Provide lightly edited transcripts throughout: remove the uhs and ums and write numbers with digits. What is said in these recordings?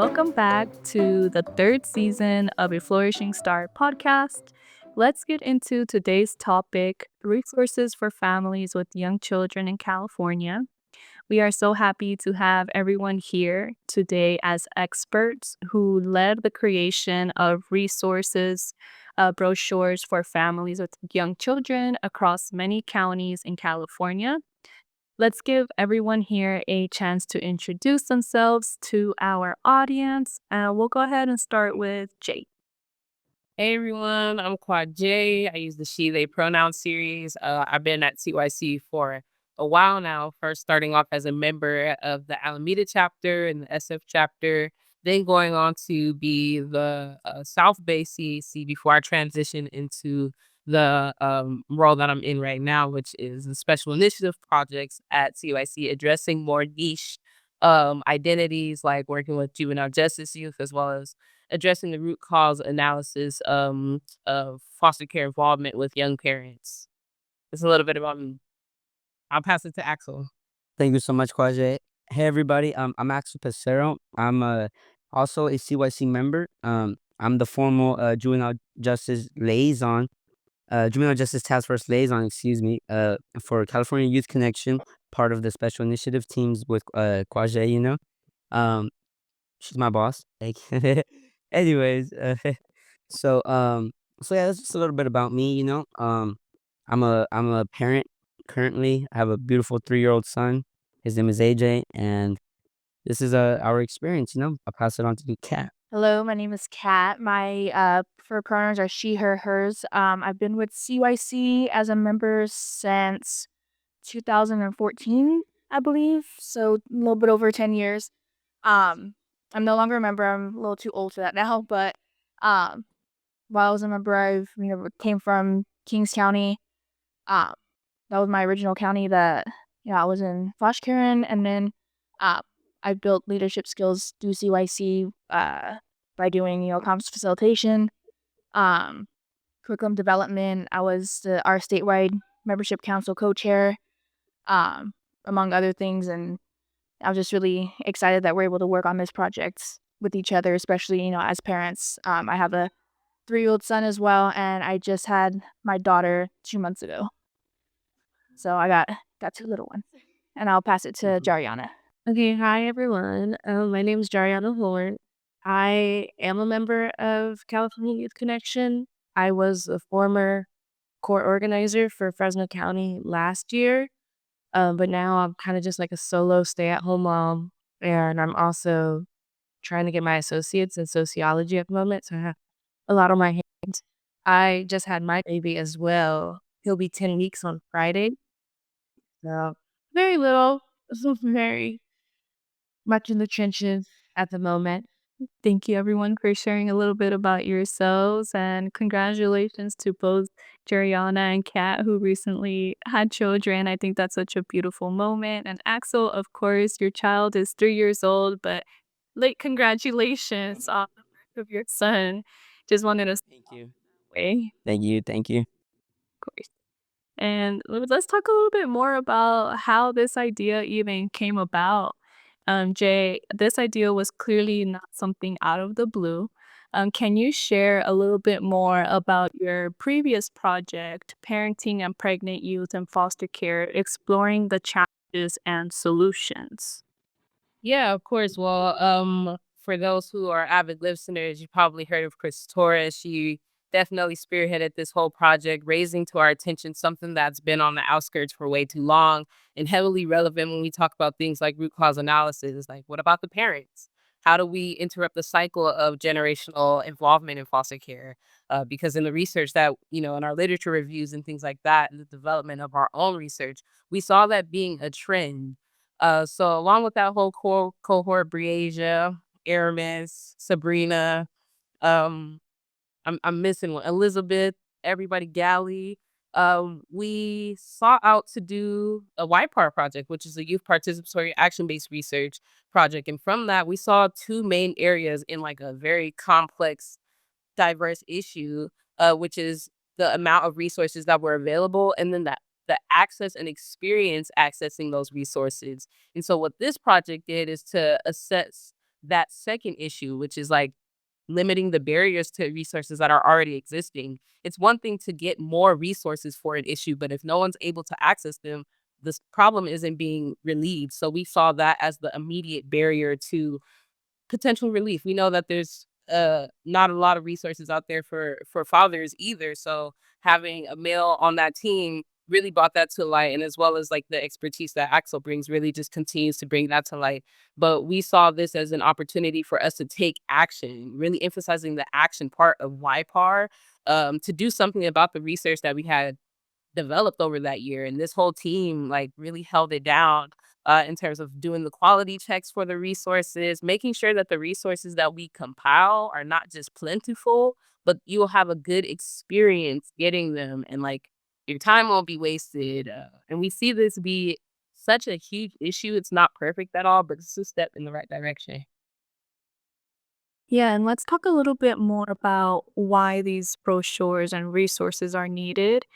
welcome back to the third season of A Flourishing Start podcast. Let's get into today's topic resources for families with young children in California. We are so happy to have everyone here today as experts who led the creation of resources, brochures for families with young children across many counties in California. Let's give everyone here a chance to introduce themselves to our audience. We'll go ahead and start with Jake. Hey everyone, I'm Quijay. I use the she, they pronoun series. I've been at CYC for a while now, first starting off as a member of the Alameda chapter and the SF chapter, then going on to be the South Bay CAC before I transition into the role that I'm in right now, which is the special initiative projects at CYC, addressing more niche identities like working with juvenile justice youth as well as addressing the root cause analysis of foster care involvement with young parents. It's a little bit about me. I'll pass it to Axel. Thank you so much, Quijay. Hey, everybody. I'm Axel Pesero. I'm also a CYC member. I'm the formal juvenile justice liaison, juvenile justice task force liaison, excuse me, for California Youth Connection, part of the special initiative teams with Quijay, Um, she's my boss. Like, anyways, so so yeah, that's just a little bit about me. I'm a parent currently. I have a beautiful 3-year-old son. His name is AJ, and this is our experience. I'll pass it on to Kat. Hello, my name is Kat. My preferred pronouns are she, her, hers. I've been with CYC as a member since 2014, I believe. So a little bit over 10 years. I'm no longer a member. I'm a little too old for that now. But while I was a member, came from Kings County. That was my original county that I was in foster care in, and then I built leadership skills through CYC by doing conference facilitation, curriculum development. I was our statewide membership council co-chair, among other things, and I was just really excited that we're able to work on this project with each other, especially as parents. I have a 3-year-old son as well, and I just had my daughter 2 months ago. So I got 2 little ones. And I'll pass it to Jryana. Okay, hi everyone. My name is Jryana. I am a member of California Youth Connection. I was a former core organizer for Fresno County last year, but now I'm kind of just like a solo stay-at-home mom, and I'm also trying to get my associates in sociology at the moment, so I have a lot on my hands. I just had my baby as well. He'll be 10 weeks on Friday, so very little, so very much in the trenches at the moment. Thank you, everyone, for sharing a little bit about yourselves. And congratulations to both Jryana and Kat, who recently had children. I think that's such a beautiful moment. And Axel, of course, your child is 3 years old, but late congratulations on the birth of your son. Just wanted to Thank you. say, Thank you. of course. And let's talk a little bit more about how this idea even came about. Jay, this idea was clearly not something out of the blue. Can you share a little bit more about your previous project, Parenting and Pregnant Youth in Foster Care, exploring the challenges and solutions? Yeah, of course. Well, for those who are avid listeners, you probably heard of Chris Torres. She definitely spearheaded this whole project, raising to our attention something that's been on the outskirts for way too long and heavily relevant when we talk about things like root cause analysis. Like, what about the parents? How do we interrupt the cycle of generational involvement in foster care? Because in the research that, in our literature reviews and things like that, and the development of our own research, we saw that being a trend. So along with that whole cohort, Briasia, Aramis, Sabrina, um, I'm missing one, Elizabeth, everybody, Galley. We sought out to do a YPAR project, which is a youth participatory action-based research project. And from that, we saw 2 main areas in like a very complex, diverse issue, which is the amount of resources that were available, and then the access and experience accessing those resources. And so what this project did is to assess that second issue, which is like limiting the barriers to resources that are already existing. It's one thing to get more resources for an issue, but if no one's able to access them, this problem isn't being relieved. So we saw that as the immediate barrier to potential relief. We know that there's not a lot of resources out there for fathers either. So having a male on that team really brought that to light, and as well as like the expertise that Axel brings really just continues to bring that to light. But we saw this as an opportunity for us to take action, really emphasizing the action part of YPAR, to do something about the research that we had developed over that year. And this whole team like really held it down in terms of doing the quality checks for the resources, making sure that the resources that we compile are not just plentiful, but you'll have a good experience getting them, and like your time won't be wasted. And we see this be such a huge issue. It's not perfect at all, but it's a step in the right direction. Yeah, and let's talk a little bit more about why these brochures and resources are needed.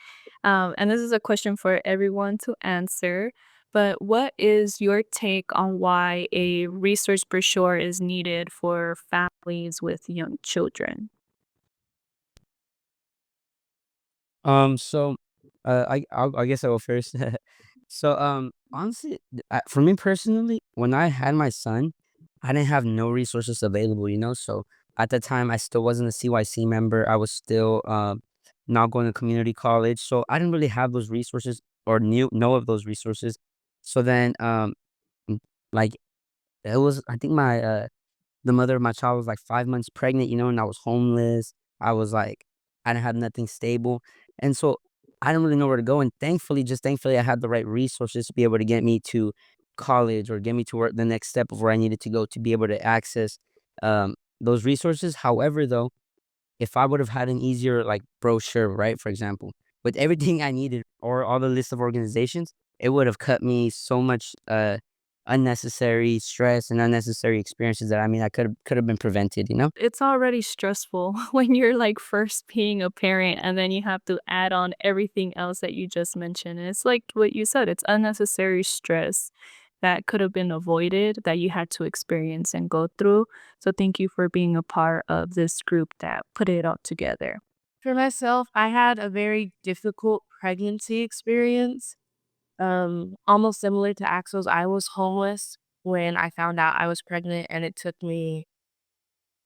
And this is a question for everyone to answer. But what is your take on why a resource brochure is needed for families with young children? So, I guess I go first. So, honestly, for me personally, when I had my son, I didn't have no resources available, you know. So at the time, I still wasn't a CYC member. I was still not going to community college, so I didn't really have those resources or knew know of those resources. So then, m- like it was, I think the mother of my child was like 5 months pregnant, you know, and I was homeless. I was like, I didn't have nothing stable. And so I didn't really know where to go. And thankfully, I had the right resources to be able to get me to college or get me to where the next step of where I needed to go to be able to access those resources. However, though, if I would have had an easier like brochure, right, for example, with everything I needed or all the list of organizations, it would have cut me so much unnecessary stress and unnecessary experiences that I mean I could have been prevented, you know? It's already stressful when you're like first being a parent and then you have to add on everything else that you just mentioned. And it's like what you said, it's unnecessary stress that could have been avoided that you had to experience and go through. So thank you for being a part of this group that put it all together. For myself, I had a very difficult pregnancy experience. Almost similar to Axel's. I was homeless when I found out I was pregnant, and it took me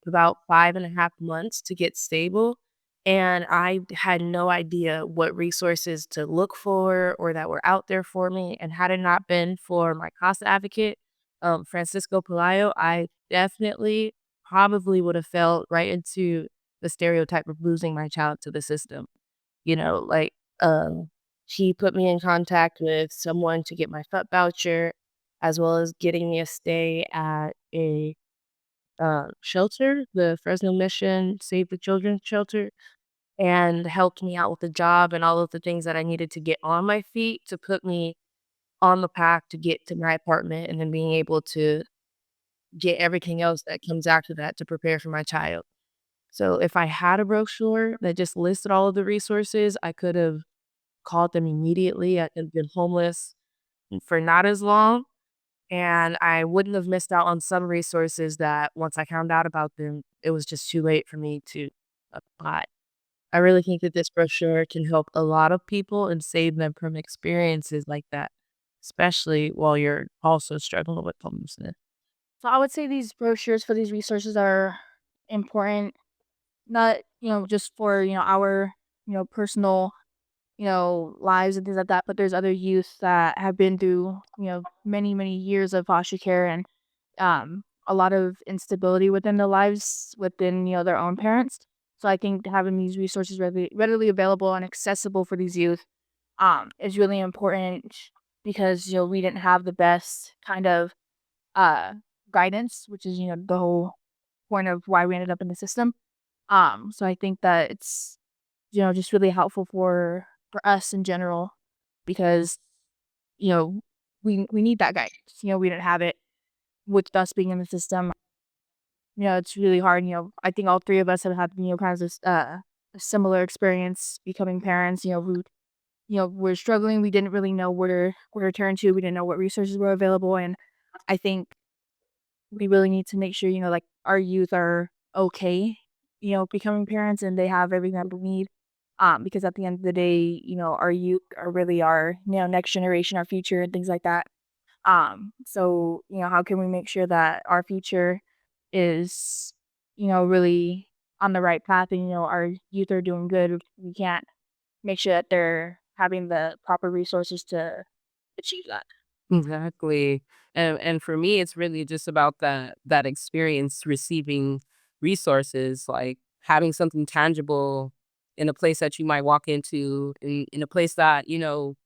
about 5.5 months to get stable. And I had no idea what resources to look for or that were out there for me. And had it not been for my CASA advocate, Francisco Pelayo, I definitely probably would have fell right into the stereotype of losing my child to the system. You know, like, she put me in contact with someone to get my FUT voucher, as well as getting me a stay at a shelter, the Fresno Mission Save the Children shelter, and helped me out with the job and all of the things that I needed to get on my feet to put me on the path to get to my apartment and then being able to get everything else that comes after that to prepare for my child. So if I had a brochure that just listed all of the resources, I could have called them immediately. I could have been homeless for not as long, and I wouldn't have missed out on some resources that once I found out about them, it was just too late for me to apply. I really think that this brochure can help a lot of people and save them from experiences like that, especially while you're also struggling with homelessness. So I would say these brochures for these resources are important, not, just for, our, personal, lives and things like that, but there's other youth that have been through, many, many years of foster care and a lot of instability within their lives within, their own parents. So I think having these resources readily available and accessible for these youth is really important because, we didn't have the best kind of uh guidance, which is, the whole point of why we ended up in the system. So I think that it's, just really helpful for us in general because, you know, we need that guidance. We didn't have it with us being in the system. It's really hard. I think all three of us have had, kind of this a similar experience becoming parents. Who we're struggling. We didn't really know where to turn to. We didn't know what resources were available, and I think we really need to make sure, like, our youth are okay, becoming parents and they have everything that we need. Because at the end of the day, our youth are really our, next generation, our future and things like that. So, how can we make sure that our future is, really on the right path and, our youth are doing good. We can't make sure that they're having the proper resources to achieve that. Exactly. And for me, it's really just about that experience receiving resources, like having something tangible in a place that you might walk into, in a place that,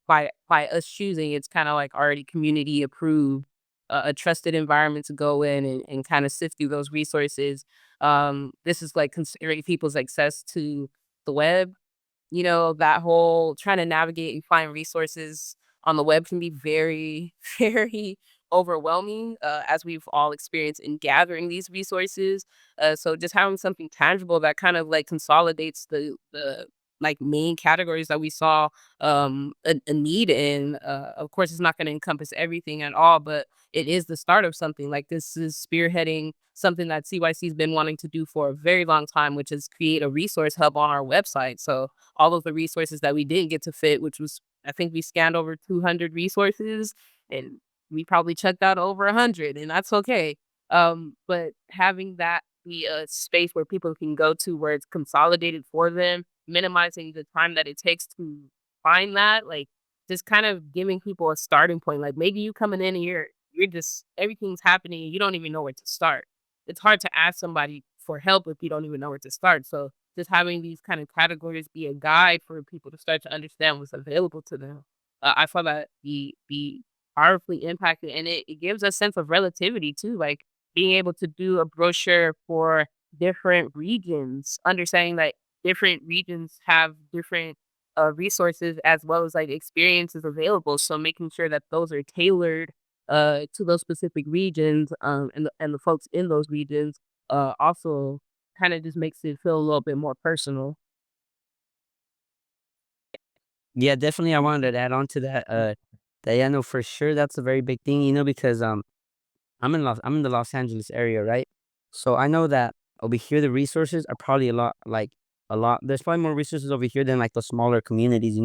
by us choosing, it's kind of like already community approved, a trusted environment to go in and kind of sift through those resources. This is like considering people's access to the web, that whole trying to navigate and find resources on the web can be very, very overwhelming, as we've all experienced in gathering these resources. So just having something tangible that kind of like consolidates the like main categories that we saw a need in. Of course, it's not going to encompass everything at all, but it is the start of something. Like this is spearheading something that CYC's been wanting to do for a very long time, which is create a resource hub on our website. So all of the resources that we didn't get to fit, which was, I think we scanned over 200 resources and we probably checked out over 100, and that's okay. But having that be a space where people can go to where it's consolidated for them, minimizing the time that it takes to find that, like just kind of giving people a starting point. Like maybe you coming in and you're just everything's happening and you don't even know where to start. It's hard to ask somebody for help if you don't even know where to start. So just having these kind of categories be a guide for people to start to understand what's available to them. I find that be powerfully impacted, and it gives a sense of relativity too. Like being able to do a brochure for different regions, understanding that different regions have different resources as well as like experiences available. So making sure that those are tailored to those specific regions, and the folks in those regions also kind of just makes it feel a little bit more personal. Yeah, definitely. I wanted to add on to that. That yeah, no, for sure, that's a very big thing. Because I'm in the Los Angeles area, right? So I know that over here the resources are probably a lot. There's probably more resources over here than like the smaller communities.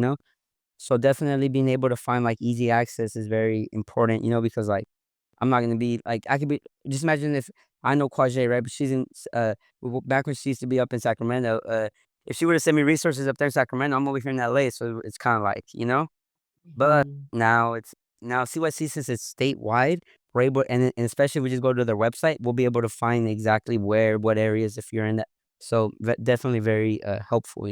So definitely being able to find like easy access is very important. Because like I'm not gonna be like I could be just imagine if I know Quijay, right? But she's back when she used to be up in Sacramento. If she were to send me resources up there in Sacramento, I'm over here in LA, so it's kind of like. But Mhm. now CYC, since it's statewide, we're able, and especially if we just go to their website, we'll be able to find exactly what areas if you're in that. So definitely very helpful.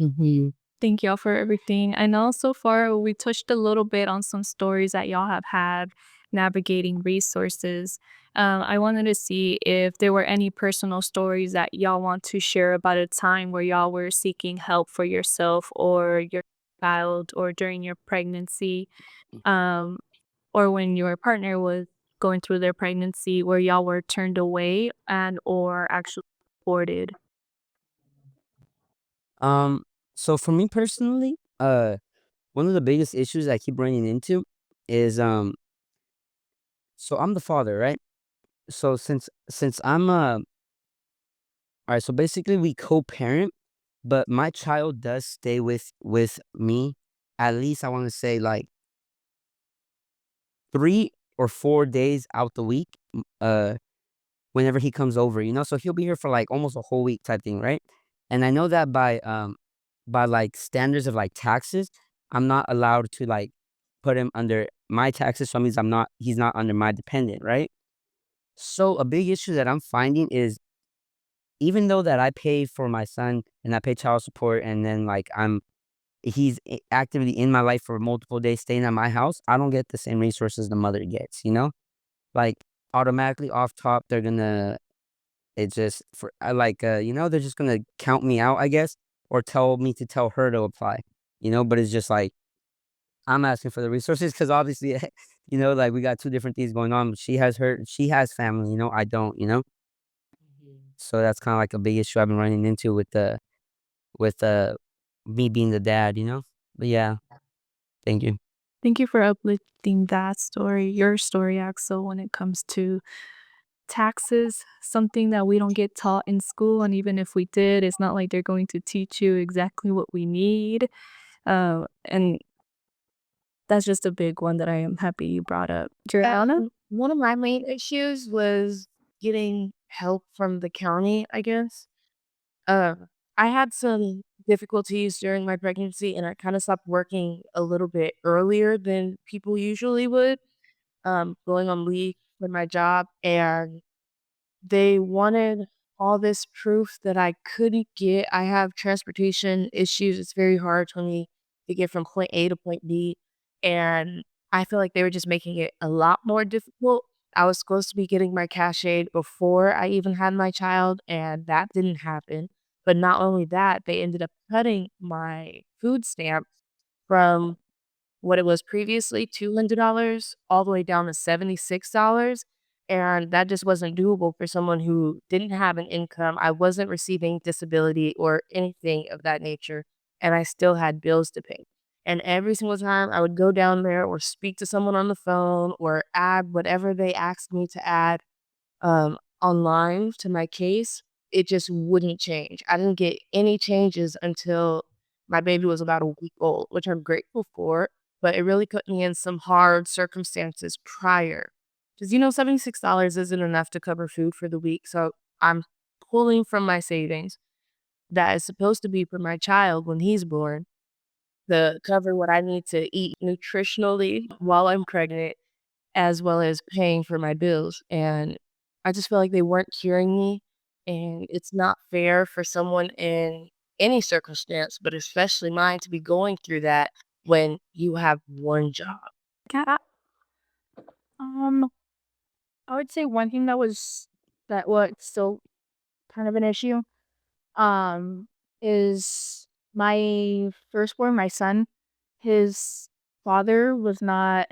Mhm. Thank y'all for everything. I know so far we touched a little bit on some stories that y'all have had navigating resources. I wanted to see if there were any personal stories that y'all want to share about a time where y'all were seeking help for yourself or your child or during your pregnancy, um, or when your partner was going through their pregnancy where y'all were turned away and or actually supported. Um, so for me personally, one of the biggest issues I keep running into is so I'm the father, right? So since I'm all right, so basically we co-parent, but my child does stay with me. At least I want to say like 3 or 4 days out the week. Whenever he comes over. So he'll be here for like almost a whole week type thing, right? And I know that by like standards of like taxes, I'm not allowed to like put him under my taxes. So that means he's not under my dependent, right? So a big issue that I'm finding is even though that I pay for my son and I pay child support and then like he's actively in my life for multiple days staying at my house, I don't get the same resources the mother gets. Like automatically off top, they're gonna it just for I like they're just gonna count me out, I guess, or tell me to tell her to apply. But it's just like I'm asking for the resources because obviously, like we got two different things going on. She has family. I don't. Mhm. So that's kind of like a big issue I've been running into with me being the dad. But yeah, thank you. Thank you for uplifting that story, your story, Axel, when it comes to taxes, something that we don't get taught in school. And even if we did, it's not like they're going to teach you exactly what we need. And that's just a big one that I am happy you brought up. Jryana? One of my main issues was getting help from the county, I guess. Uh, I had some difficulties during my pregnancy, and I kind of stopped working a little bit earlier than people usually would, going on leave for my job. And they wanted all this proof that I couldn't get. I have transportation issues. It's very hard for me to get from point A to point B. And I feel like they were just making it a lot more difficult. I was supposed to be getting my cash aid before I even had my child, and that didn't happen. But not only that, they ended up cutting my food stamps from what it was previously, $200 all the way down to $76, and that just wasn't doable for someone who didn't have an income. I wasn't receiving disability or anything of that nature, and I still had bills to pay. And every single time I would go down there or speak to someone on the phone or add whatever they asked me to add, online to my case, it just wouldn't change. I didn't get any changes until my baby was about a week old, which I'm grateful for, but it really put me in some hard circumstances prior. Because, $76 isn't enough to cover food for the week. So I'm pulling from my savings that is supposed to be for my child when he's born to cover what I need to eat nutritionally while I'm pregnant, as well as paying for my bills. And I just feel like they weren't hearing me. And it's not fair for someone in any circumstance, but especially mine, to be going through that when you have one job. Ca um, I would say one thing that was still kind of an issue, um, is my firstborn, my son, his father was not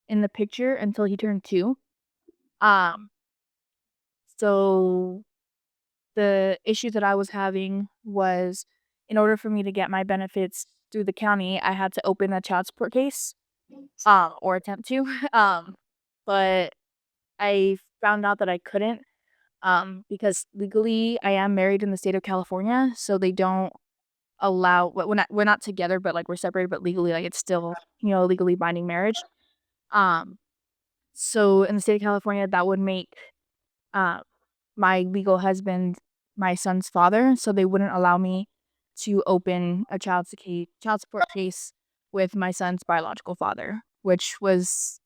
in the picture until he turned 2. Um, so the issue that I was having was in order for me to get my benefits through the county, I had to open a child support case, or attempt to. But I found out that I couldn't, because legally I am married in the state of California, so they don't allow we're not together, but like we're separated, but legally like it's still, a legally binding marriage. Um, so in the state of California, that would make uh my legal husband my son's father, so they wouldn't allow me to open a child support case with my son's biological father, which was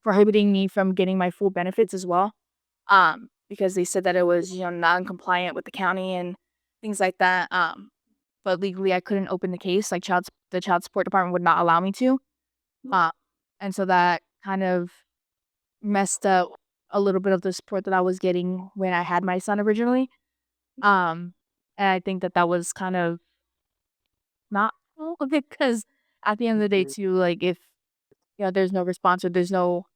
prohibiting me from getting my full benefits as well. Because they said that it was, non-compliant with the county and things like that. But legally I couldn't open the case, like the child support department would not allow me to. Uh, and so that kind of messed up a little bit of the support that I was getting when I had my son originally. Um, and I think that that was kind of not cool because at the end of the day too, like if, there's no response or there's no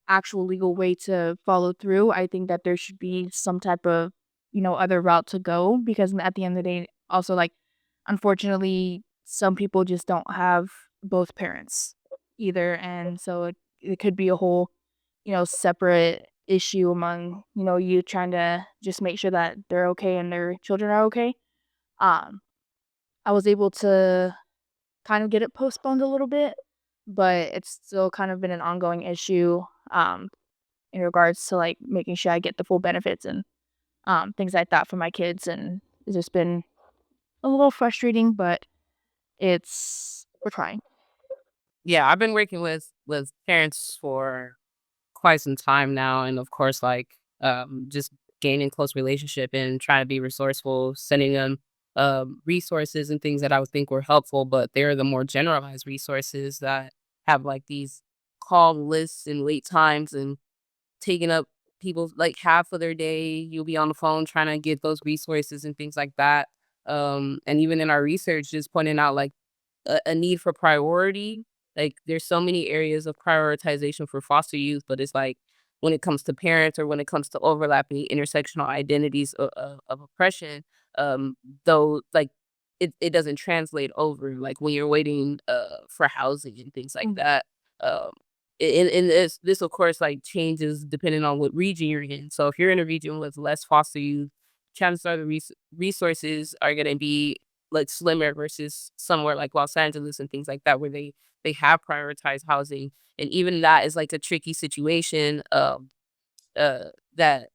actual legal way to follow through, I think that there should be some type of, other route to go because at the end of the day, also like, unfortunately, some people just don't have both parents either. And so it could be a whole, separate issue among, you trying to just make sure that they're okay and their children are okay. Um, I was able to kind of get it postponed a little bit, but it's still kind of been an ongoing issue. In regards to like making sure I get the full benefits and things like that for my kids, and it's just been a little frustrating, but we're trying. Yeah, I've been working with parents for quite some time now, and of course, like just gaining close relationship and trying to be resourceful, sending them resources and things that I would think were helpful, but they're the more generalized resources that have like these call lists and wait times and taking up people's like half of their day. You'll be on the phone trying to get those resources and things like that. And even in our research, just pointing out like a need for priority. Like there's so many areas of prioritization for foster youth, but it's like when it comes to parents or when it comes to overlapping intersectional identities of oppression, though like it doesn't translate over, like, when you're waiting, for housing and things like that. Um, and this, of course, like, changes depending on what region you're in. So if you're in a region with less foster youth, chances are the resources are gonna be, like, slimmer versus somewhere like Los Angeles and things like that, where they have prioritized housing, and even that is, like, a tricky situation, uh, that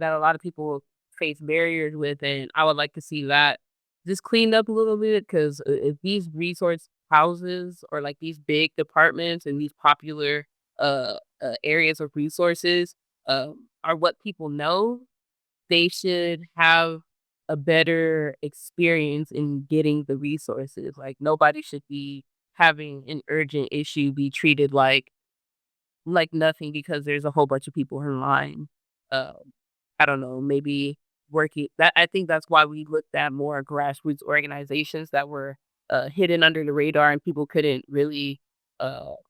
a lot of people face barriers with, and I would like to see that just cleaned up a little bit, 'cause if these resource houses or, like, these big departments and these popular, areas of resources, are what people know, they should have a better experience in getting the resources. Like, nobody should be having an urgent issue be treated like nothing because there's a whole bunch of people in line. Um, I don't know, maybe working that I think that's why we looked at more grassroots organizations that were, hidden under the radar and people couldn't really,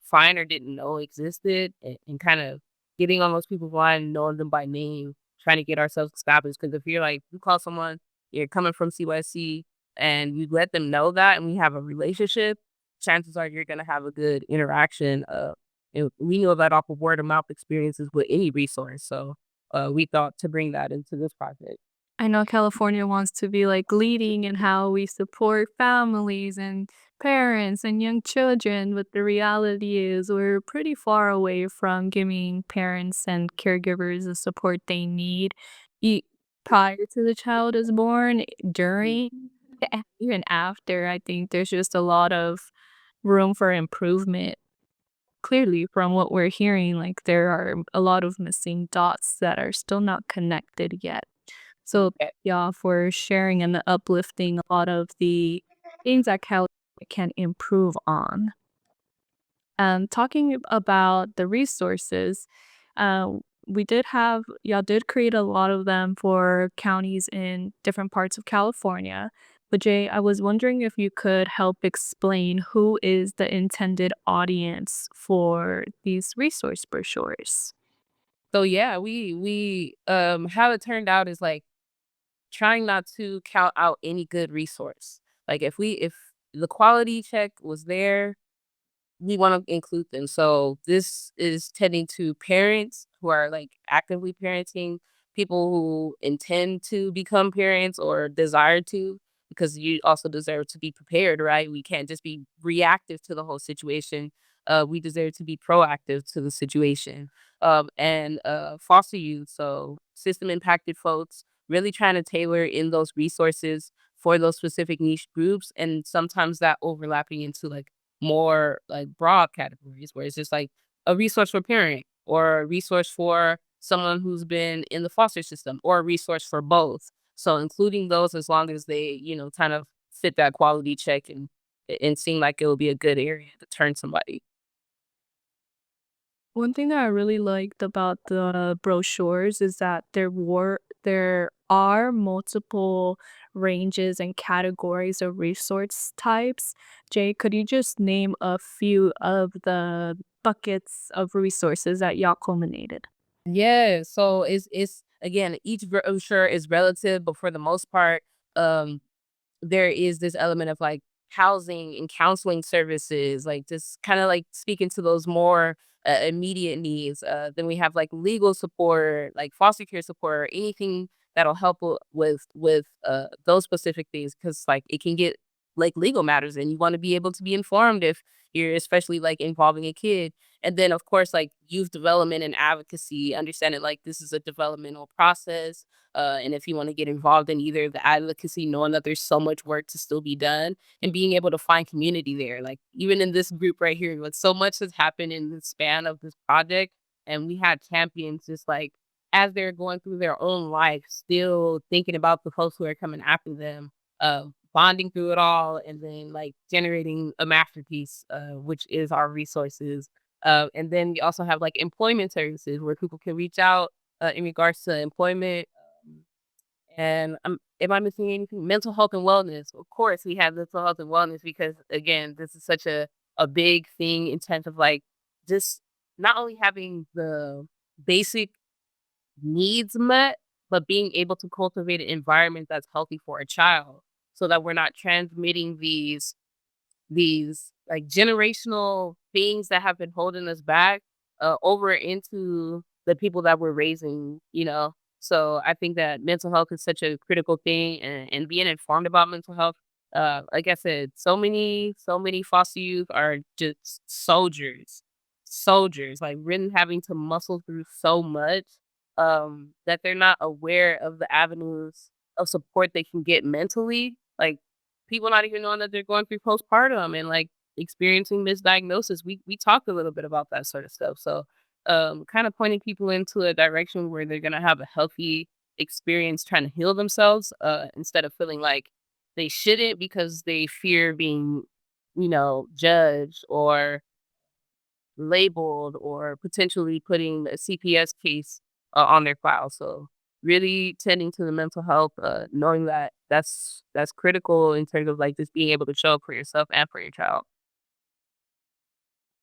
find or didn't know existed, and kind of getting on those people's line, knowing them by name, trying to get ourselves established. Because if you're like, you call someone, you're coming from CYC, and you let them know that, and we have a relationship, chances are you're gonna have a good interaction. And we know that off of word of mouth experiences with any resource. So we thought to bring that into this project. I know California wants to be like leading in how we support families and parents and young children, but the reality is we're pretty far away from giving parents and caregivers the support they need e- prior to the child is born, during, even after. I think there's just a lot of room for improvement. Clearly, from what we're hearing, like there are a lot of missing dots that are still not connected yet. So, Yeah. y'all for sharing and uplifting a lot of the things that California can improve on. Talking about the resources, uh, we did have y'all did create a lot of them for counties in different parts of California. But Jay, I was wondering if you could help explain who is the intended audience for these resource brochures. So yeah, we how it turned out is like trying not to count out any good resource. Like if the quality check was there, we wanna include them. So this is tending to parents who are, like, actively parenting, people who intend to become parents or desire to, because you also deserve to be prepared, right? We can't just be reactive to the whole situation. We deserve to be proactive to the situation. And foster youth, so system impacted folks, really trying to tailor in those resources for those specific niche groups, and sometimes that overlapping into, like, more like broad categories where it's just like a resource for parent or a resource for someone who's been in the foster system or a resource for both. So including those as long as they, kind of fit that quality check and seem like it will be a good area to turn somebody. One thing that I really liked about the brochures is that there are multiple ranges and categories of resource types. Jay, could you just name a few of the buckets of resources that y'all culminated? Yeah, so it's again, each brochure is relative, but for the most part, um there is this element of like housing and counseling services, like just kind of like speaking to those more immediate needs. Then we have like legal support, like foster care support, anything that'll help with those specific things, because like it can get like legal matters, and you want to be able to be informed if you're especially like involving a kid. And then of course like youth development and advocacy, understanding like this is a developmental process, and if you want to get involved in either the advocacy, knowing that there's so much work to still be done and being able to find community there. Like even in this group right here, like so much has happened in the span of this project. And we had champions just like as they're going through their own life, still thinking about the folks who are coming after them, bonding through it all, and then like generating a masterpiece, which is our resources. And then we also have like employment services where people can reach out in regards to employment. And am I missing anything? Mental health and wellness. Of course, we have mental health and wellness because again, this is such a big thing in terms of like just not only having the basic needs met, but being able to cultivate an environment that's healthy for a child. so that we're not transmitting these like generational things that have been holding us back over into the people that we're raising, you know. So I think that mental health is such a critical thing, and being informed about mental health. Like I said, so many foster youth are just soldiers, like really having to muscle through so much that they're not aware of the avenues of support they can get mentally. Like people not even knowing that they're going through postpartum and like experiencing misdiagnosis. We talked a little bit about that sort of stuff. So kind of pointing people into a direction where they're gonna have a healthy experience trying to heal themselves, instead of feeling like they shouldn't because they fear being, judged or labeled or potentially putting a CPS case on their file. So really tending to the mental health, knowing that that's critical in terms of like just being able to show up for yourself and for your child.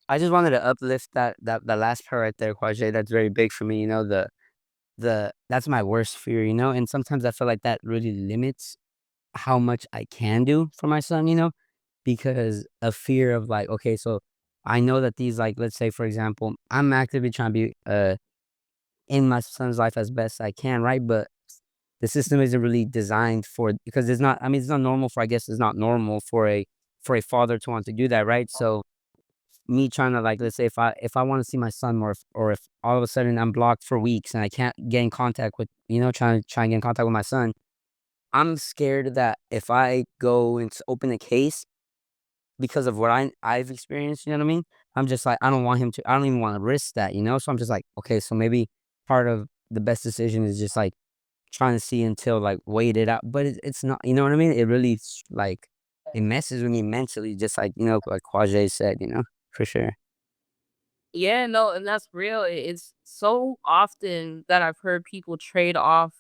I just wanted to uplift that last part right there, Quijay. That's very big for me. The that's my worst fear. And sometimes I feel like that really limits how much I can do for my son. Because of fear of like, okay, so I know that these, like, let's say for example, I'm actively trying to be in my son's life as best I can, right? But the system isn't really designed for, because it's not. I mean, it's not normal for. I guess it's not normal for a father to want to do that, right? So me trying to, like, let's say if I want to see my son more, or if all of a sudden I'm blocked for weeks and I can't get in contact with, trying to get in contact with my son, I'm scared that if I go and open a case because of what I've experienced, you know what I mean? I'm just like, I don't want him to. I don't even want to risk that. So I'm just like, okay, so maybe part of the best decision is just like trying to see until, like, wait it out. But it's not. You know what I mean? It really like it messes with me mentally, just like like Quajay said. For sure. Yeah, no, and that's real. It's so often that I've heard people trade off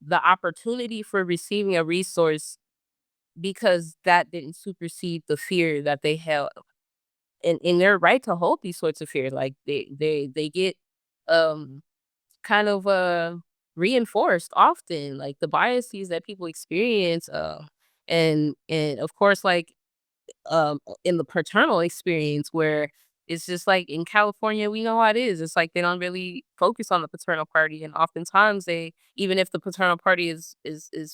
the opportunity for receiving a resource because that didn't supersede the fear that they held. And they're right to hold these sorts of fears. Like they get um kind of reinforced often, like the biases that people experience, and of course, like in the paternal experience where it's just like in California, we know how it is. It's like they don't really focus on the paternal party, and oftentimes they, even if the paternal party is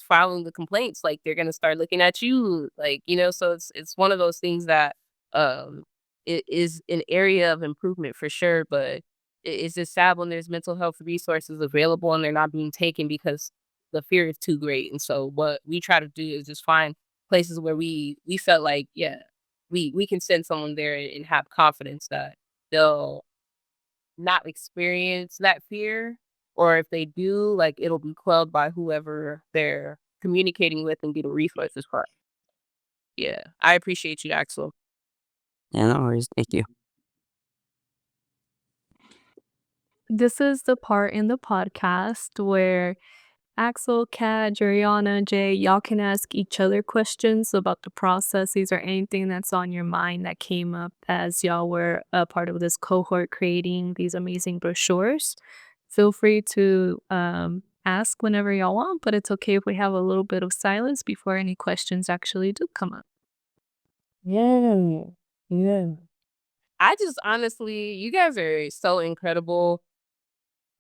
filing the complaints, like they're gonna start looking at you, like, So it's one of those things that um it is an area of improvement for sure, but it's just sad when there's mental health resources available and they're not being taken because the fear is too great. And so what we try to do is just find places where we felt like, yeah, we can send someone there and have confidence that they'll not experience that fear, or if they do, like, it'll be quelled by whoever they're communicating with and getting resources for. Yeah, I appreciate you, Axel. Yeah, no worries. Thank you. This is the part in the podcast where Axel, Kat, Jryana, Jay, y'all can ask each other questions about the processes or anything that's on your mind that came up as y'all were a part of this cohort creating these amazing brochures. Feel free to ask whenever y'all want, but it's okay if we have a little bit of silence before any questions actually do come up. Yeah. Yeah. I just honestly, you guys are so incredible.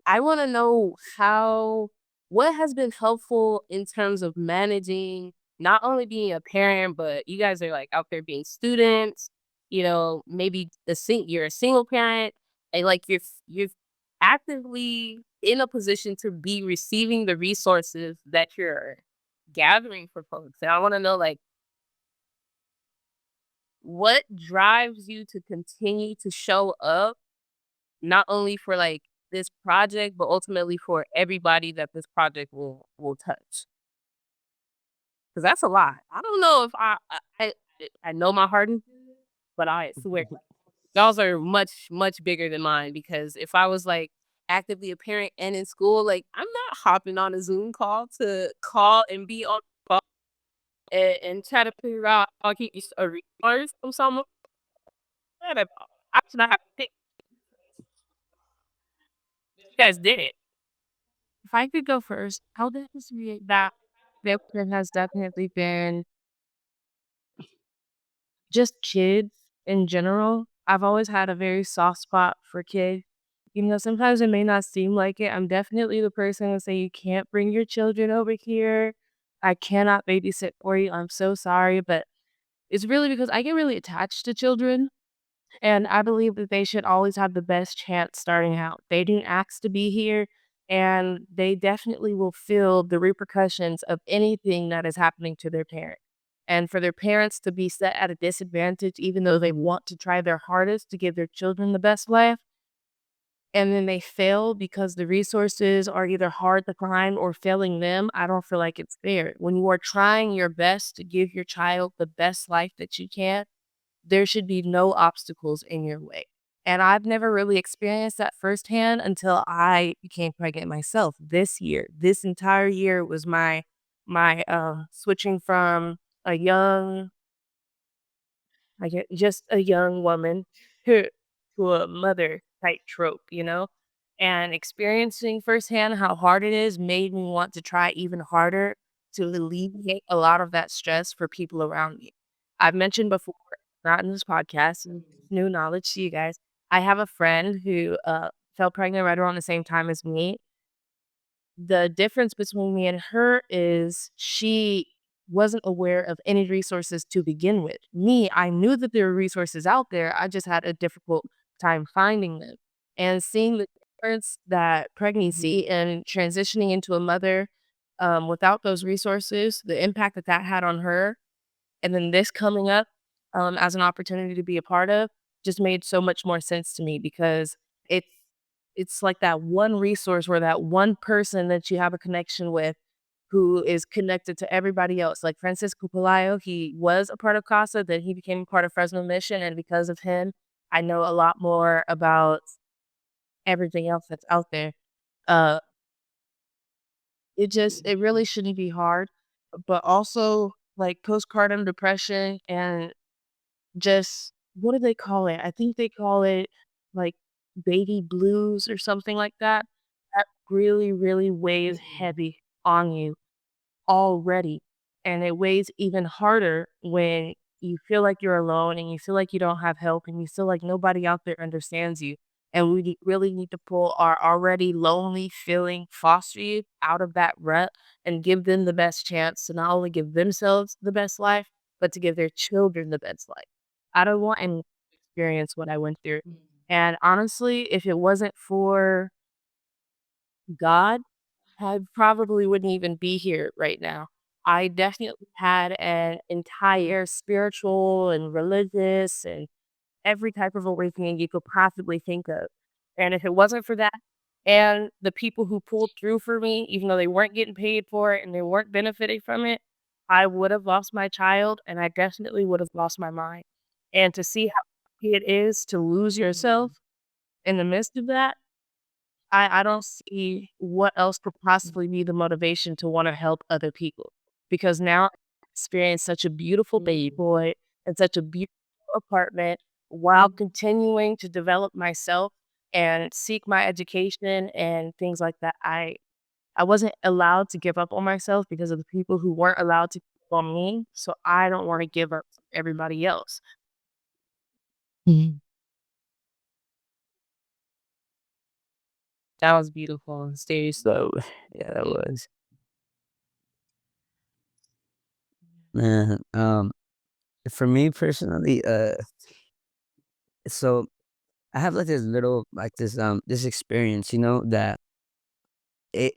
I want to know what has been helpful in terms of managing not only being a parent, but you guys are like out there being students, maybe you're a single parent and like you're actively in a position to be receiving the resources that you're gathering for folks. And I want to know, like, what drives you to continue to show up not only for, like, this project, but ultimately for everybody that this project will touch. Cause that's a lot. I don't know if I know my heart is good, but I swear y'all's are much, much bigger than mine, because if I was, like, actively a parent and in school, like, I'm not hopping on a Zoom call to call and be on the phone and try to figure out how I can get a resource from someone. I should not have to pick. You guys did it. If I could go first, I'll definitely say that there has definitely been just kids in general. I've always had a very soft spot for kids. Even though sometimes it may not seem like it, I'm definitely the person to say, "You can't bring your children over here. I cannot babysit for you. I'm so sorry." But it's really because I get really attached to children, and I believe that they should always have the best chance starting out. They didn't ask to be here, and they definitely will feel the repercussions of anything that is happening to their parent. And for their parents to be set at a disadvantage, even though they want to try their hardest to give their children the best life, and then they fail because the resources are either hard to find or failing them, I don't feel like it's fair. When you are trying your best to give your child the best life that you can, there should be no obstacles in your way. And I've never really experienced that firsthand until I became pregnant myself this year. This entire year was my switching from a young I get just a young woman who to a mother type trope, you know? And experiencing firsthand how hard it is made me want to try even harder to alleviate a lot of that stress for people around me. I've mentioned before, not in this podcast, and new knowledge to you guys. I have a friend who fell pregnant right around the same time as me. The difference between me and her is she wasn't aware of any resources to begin with. Me, I knew that there were resources out there. I just had a difficult time finding them. And seeing the difference that pregnancy and transitioning into a mother without those resources, the impact that that had on her, and then this coming up as an opportunity to be a part of just made so much more sense to me because it's it's like that one resource where that one person that you have a connection with who is connected to everybody else. Like Francisco Pelayo, he was a part of CASA, then he became a part of Fresno Mission, and because of him, I know a lot more about everything else that's out there. Uh, it really shouldn't be hard, but also like postpartum depression and just what do they call it? I think they call it like baby blues or something like that. That really, really weighs heavy on you already. And it weighs even harder when you feel like you're alone and you feel like you don't have help and you feel like nobody out there understands you. And really need to pull our already lonely feeling foster youth out of that rut and give them the best chance to not only give themselves the best life, but to give their children the best life. I don't want anyone to experience what I went through. And honestly, if it wasn't for God, I probably wouldn't even be here right now. I definitely had an entire spiritual and religious and every type of awakening you could possibly think of. And if it wasn't for that and the people who pulled through for me, even though they weren't getting paid for it and they weren't benefiting from it, I would have lost my child and I definitely would have lost my mind. And to see how easy it is to lose yourself in the midst of that, I don't see what else could possibly be the motivation to wanna help other people, because now I experience such a beautiful baby boy and such a beautiful apartment while continuing to develop myself and seek my education and things like that. I wasn't allowed to give up on myself because of the people who weren't allowed to give up on me, so I don't wanna give up for everybody else. Mhm. That was beautiful. Seriously. So, yeah, that was. Man, for me personally, so I have like this little, like this experience, that it,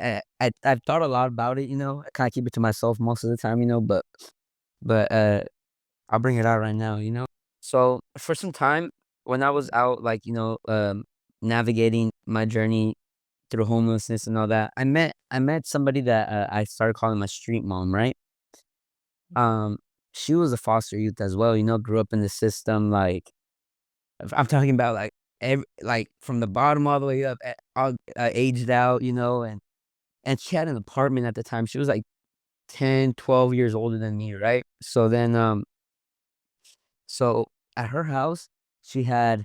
I've thought a lot about it, I kind of keep it to myself most of the time, but I'll bring it out right now. So for some time when I was out, like, navigating my journey through homelessness and all that, I met somebody that I started calling my street mom, right? Um, she was a foster youth as well, grew up in the system, like I'm talking about like like from the bottom all the way up, all aged out, and she had an apartment at the time. She was like 10, 12 years older than me, right? So at her house, she had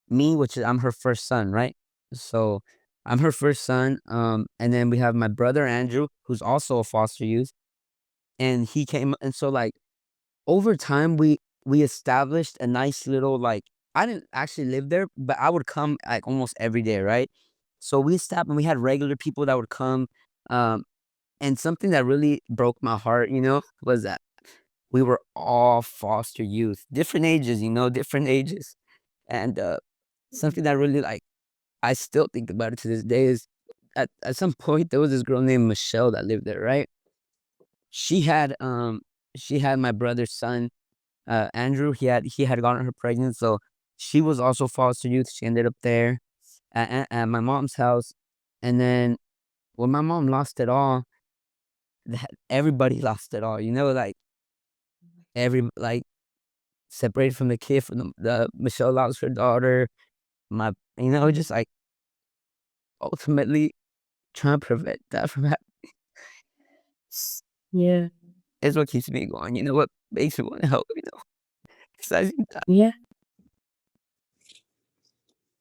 me, which is I'm her first son, right? So I'm her first son. And then we have my brother Andrew, who's also a foster youth, and he came, and so like over time we established a nice little, like, I didn't actually live there, but I would come like almost every day, right? So we stopped and we had regular people that would come. Um, and something that really broke my heart, was that we were all foster youth, different ages, different ages. And something that really, like, I still think about it to this day is at some point there was this girl named Michelle that lived there, right? She had she had my brother's son, Andrew. He had gotten her pregnant, so she was also foster youth. She ended up there at my mom's house, and then when my mom lost it all, everybody lost it all. Like like separated from the kid, from the Michelle lost her daughter. My, just like ultimately trying to prevent that from happening Yeah. is what keeps me going. What makes me want to help. Besides that, Yeah.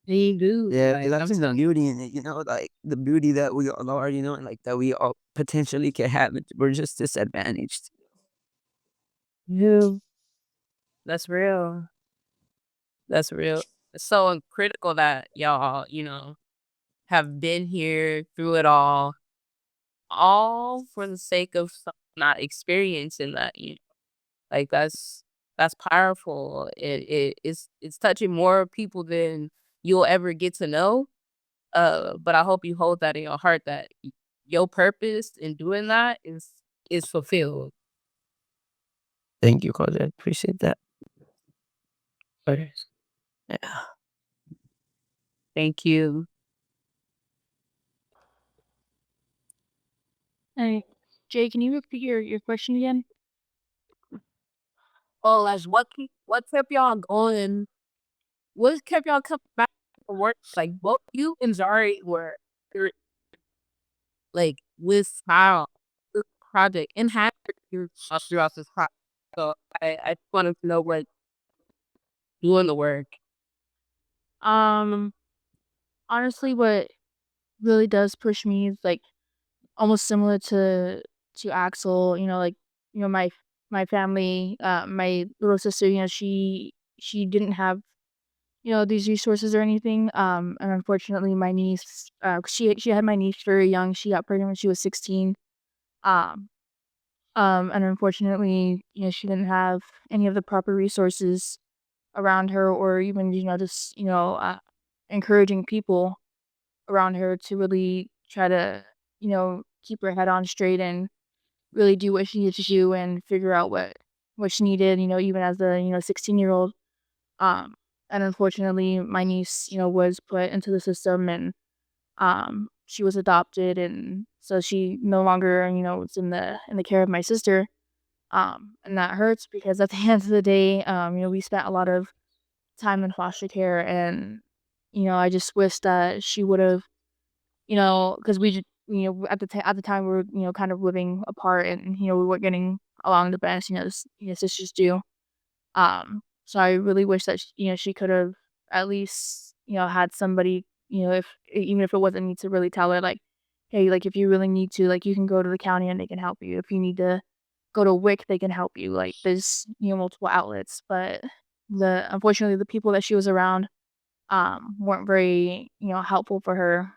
They do. yeah, I've seen the beauty in it. Like the beauty that we all are. And like that we all potentially can have it. We're just disadvantaged. Yeah. That's real. That's real. It's so critical that y'all, have been here through it all for the sake of not experiencing that. Like that's powerful. It's touching more people than you'll ever get to know. But I hope you hold that in your heart that your purpose in doing that is fulfilled. Thank you, Cause I appreciate that. Okay. Yeah. Thank you. Hey, Jay, can you repeat your question again? Oh, as what kept y'all going? What kept y'all coming back to work? Like both you and Zari were like with style, this project, and had your throughout this project. So I just wanted to know what doing the work. Um, Honestly, what really does push me is like almost similar to Axel. Like my family, my little sister. She didn't have these resources or anything. And unfortunately, my niece, she had my niece very young. She got pregnant when she was 16. Um, and unfortunately, she didn't have any of the proper resources around her, or even just encouraging people around her to really try to keep her head on straight and really do what she needed to do and figure out what she needed. Even as a 16-year-old. Um, and unfortunately, my niece was put into the system, and she was adopted, and so she no longer was in the care of my sister. And that hurts because at the end of the day, we spent a lot of time in foster care, and I just wish that she would have, because at the time we were kind of living apart, and we weren't getting along the best, sisters do. So I really wish that she could have at least had somebody, if even if it wasn't me to really tell her, like, hey, like, if you really need to, like, you can go to the county and they can help you. If you need to go to WIC, they can help you. Like, there's multiple outlets, but unfortunately the people that she was around weren't very helpful for her,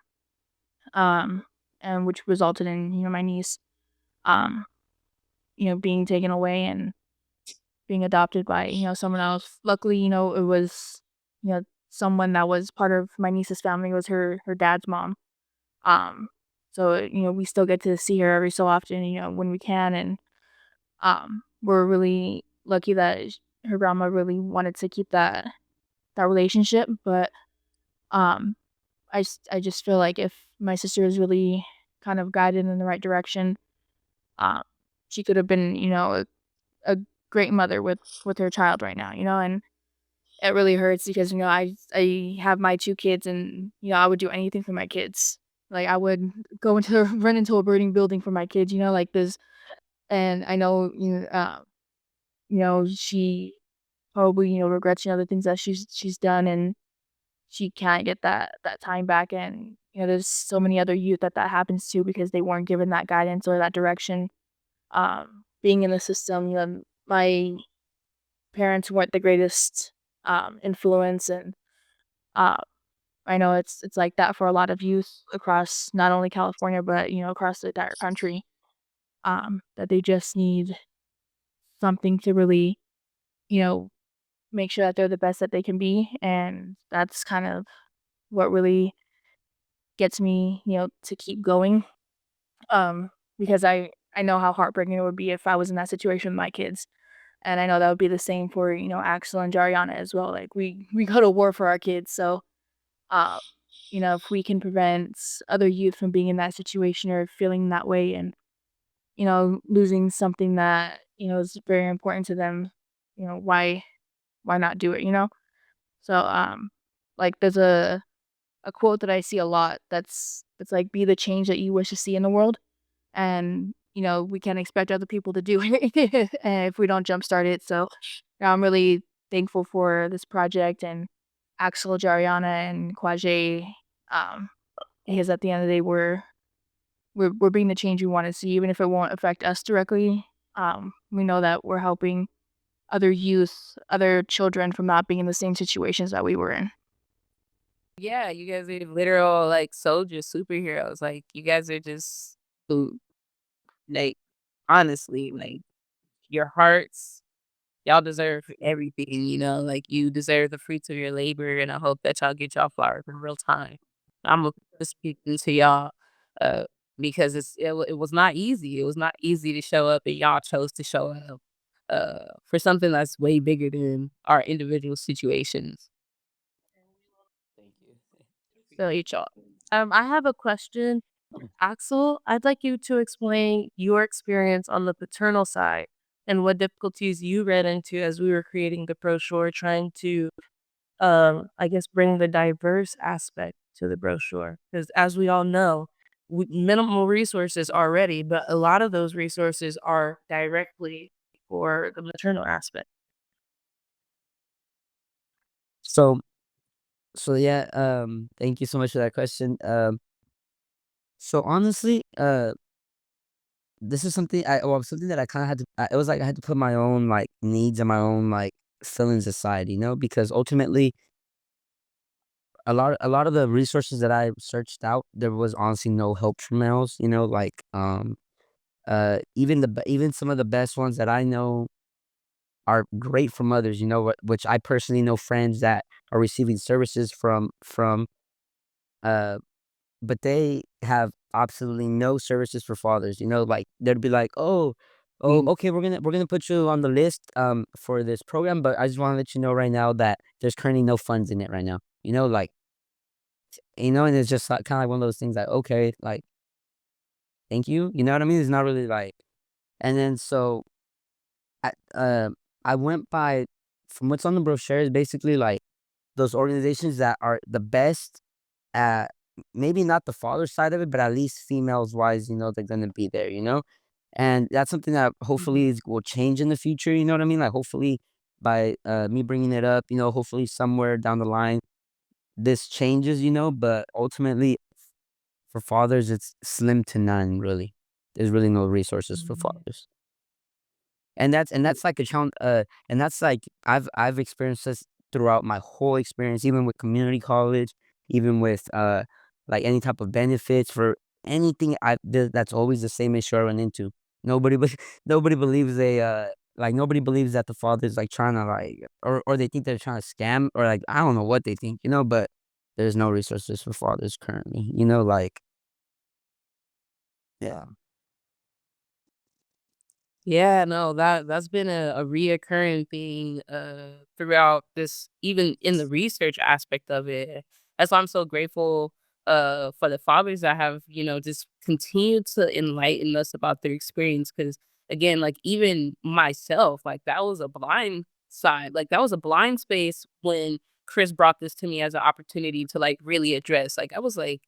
um and which resulted in my niece um being taken away and being adopted by someone else. Luckily, it was someone that was part of my niece's family, was her dad's mom. Um, so we still get to see her every so often, when we can, and we're really lucky that her grandma really wanted to keep that relationship. But um, I just feel like if my sister was really kind of guided in the right direction, um, she could have been a great mother with her child right now, and it really hurts because I have my 2 kids, and I would do anything for my kids. Like, I would go into run into a burning building for my kids, like this. And I know she probably regrets the things that she's done, and she can't get that time back. And there's so many other youth that happens to because they weren't given that guidance or that direction. Being in the system, my parents weren't the greatest influence, and uh, I know it's like that for a lot of youth across not only California but across the entire country. That they just need something to really you know make sure that they're the best that they can be, and that's kind of what really gets me to keep going. Because I know how heartbreaking it would be if I was in that situation with my kids. And I know that would be the same for, Axel and Jryana as well. Like we go to war for our kids. So uh, if we can prevent other youth from being in that situation or feeling that way and, losing something that, is very important to them, why not do it, So like there's a quote that I see a lot that's like be the change that you wish to see in the world. And we can't expect other people to do it if we don't jumpstart it. So I'm really thankful for this project and Axel, Jariana, and Quijay. Um, because at the end of the day, we're being the change we want to see, even if it won't affect us directly. We know that we're helping other youth, other children from not being in the same situations that we were in. Yeah, you guys are literal like soldiers, superheroes. Like you guys are just who like honestly, like your hearts, y'all deserve everything, like you deserve the fruits of your labor and I hope that y'all get y'all flowers in real time. I'm gonna speak to y'all uh because it was not easy. It was not easy to show up and y'all chose to show up for something that's way bigger than our individual situations. Thank you. So each all. I have a question. Axel, I'd like you to explain your experience on the paternal side and what difficulties you ran into as we were creating the brochure, trying to, I guess, bring the diverse aspect to the brochure. Because as we all know, minimal resources already, but a lot of those resources are directly for the maternal aspect. So so yeah, thank you so much for that question. So honestly, this is something something that I kind of had to. It was like I had to put my own like needs and my own like feelings aside, because ultimately a lot of the resources that I searched out, there was honestly no help from else, like even even some of the best ones that I know are great from others, which I personally know friends that are receiving services from uh but they have absolutely no services for fathers, like they'd be like, "Oh, okay, we're gonna put you on the list for this program, but I just want to let you know right now that there's currently no funds in it right now." Like, and it's just like, kind of like one of those things like, okay, like, thank you. You know what I mean? It's not really like, and then so I I went by from what's on the brochure is basically like those organizations that are the best at maybe not the father side of it, but at least females wise, they're gonna be there, and that's something that hopefully will change in the future. You know what I mean? Like hopefully by me bringing it up, hopefully somewhere down the line this changes, but ultimately for fathers it's slim to none really. There's really no resources for fathers. And that's like a challenge, and that's like I've experienced this throughout my whole experience, even with community college, even with like any type of benefits for anything. That's always the same issue I run into. Nobody, nobody believes nobody believes that the father's like trying to like, or they think they're trying to scam, or like I don't know what they think, but there's no resources for fathers currently, like yeah. Yeah, no, that's been a reoccurring thing throughout this, even in the research aspect of it. That's why I'm so grateful for the fathers that have, just continued to enlighten us about their experience. Cause again, like even myself, like that was a blind side. Like that was a blind space when Chris brought this to me as an opportunity to like really address. Like I was like,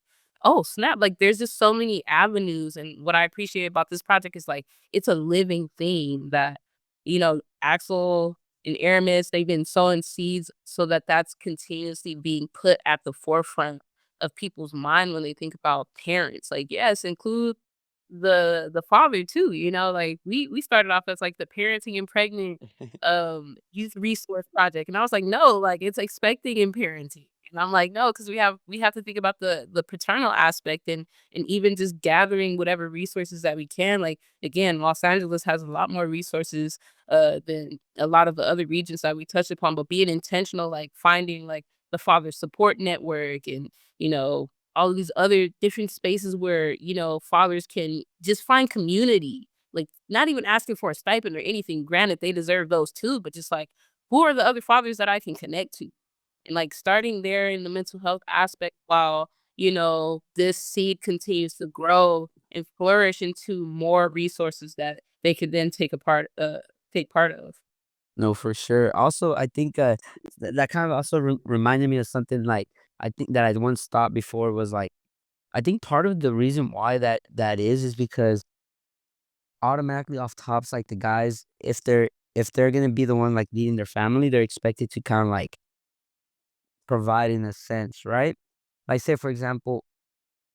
oh snap, like there's just so many avenues. And what I appreciate about this project is like it's a living thing that, Axel and Aramis, they've been sowing seeds so that that's continuously being put at the forefront of people's mind when they think about parents. Like, yes, include the father too, you know, like we started off as like the parenting and pregnant youth resource project. And I was like, no, like it's expecting and parenting. And I'm like, no, because we have to think about the paternal aspect and even just gathering whatever resources that we can. Like again, Los Angeles has a lot more resources than a lot of the other regions that we touched upon, but being intentional, like finding like the father support network and, you know, all of these other different spaces where, you know, fathers can just find community. Like not even asking for a stipend or anything. Granted, they deserve those too, but just like who are the other fathers that I can connect to? And like starting there in the mental health aspect while, you know, this seed continues to grow and flourish into more resources that they could then take part of. No, for sure. Also, I think that kind of also reminded me of something like I think that I once thought before was like I think part of the reason why that is because automatically off tops like the guys if they're gonna be the one like leading their family, they're expected to kind of like provide in a sense, right? Like say for example,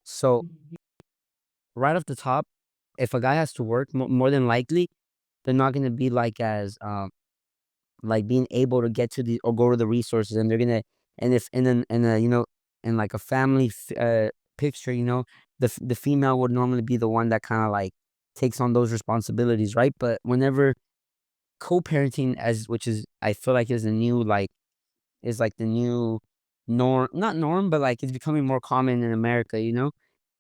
so right off the top, if a guy has to work, more than likely they're not gonna be like as like being able to get to the or go to the resources, and they're gonna and if and then and you know in like a family picture, you know, the female would normally be the one that kind of like takes on those responsibilities, right? But whenever co-parenting, as which is I feel like is a new like is like the new norm, not norm, but like it's becoming more common in America, you know.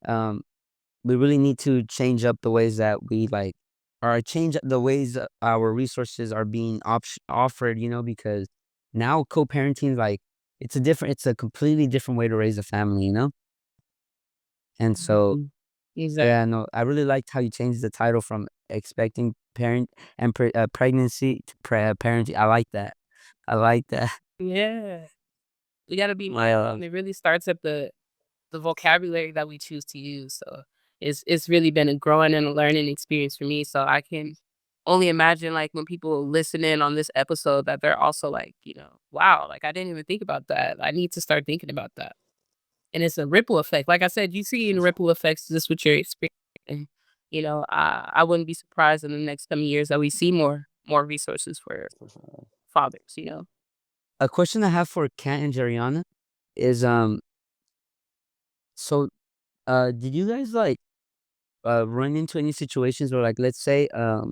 Um, we really need to change up the ways that we like or change the ways that our resources are being offered, you know, because now co-parenting like it's a completely different way to raise a family, you know? And so Mhm. Exactly. yeah, no, I really liked how you changed the title from expecting parent and pregnancy to parenting. I like that. I like that. Yeah. We gotta be My mindful, and it really starts at the vocabulary that we choose to use. So it's really been a growing and a learning experience for me. So I can only imagine like when people listen in on this episode that they're also like, you know, wow, like I didn't even think about that. I need to start thinking about that. And it's a ripple effect. Like I said, you see in ripple effects just with your experience. And, you know, I wouldn't be surprised in the next coming years that we see more resources for fathers, you know. a question I have for Kat and Jeriana is so did you guys like run into any situations where like let's say all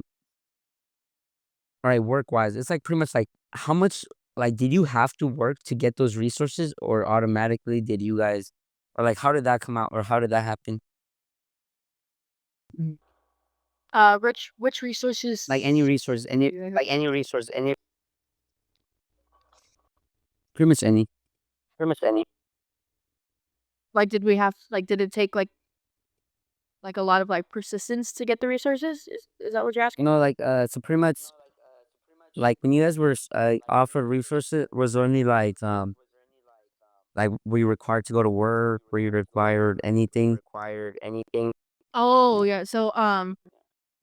right, work wise, it's like pretty much like how much like did you have to work to get those resources or automatically did you guys or like how did that come out or how did that happen? Which resources? Like any resource, Yeah. like any resource, any pretty much any. Pretty much any. Like, did it take like a lot of like persistence to get the resources? Is that what you're asking? No, like so pretty much like when you guys were offered resources, was there any like were you required to go to work? Were you required anything? Oh yeah. So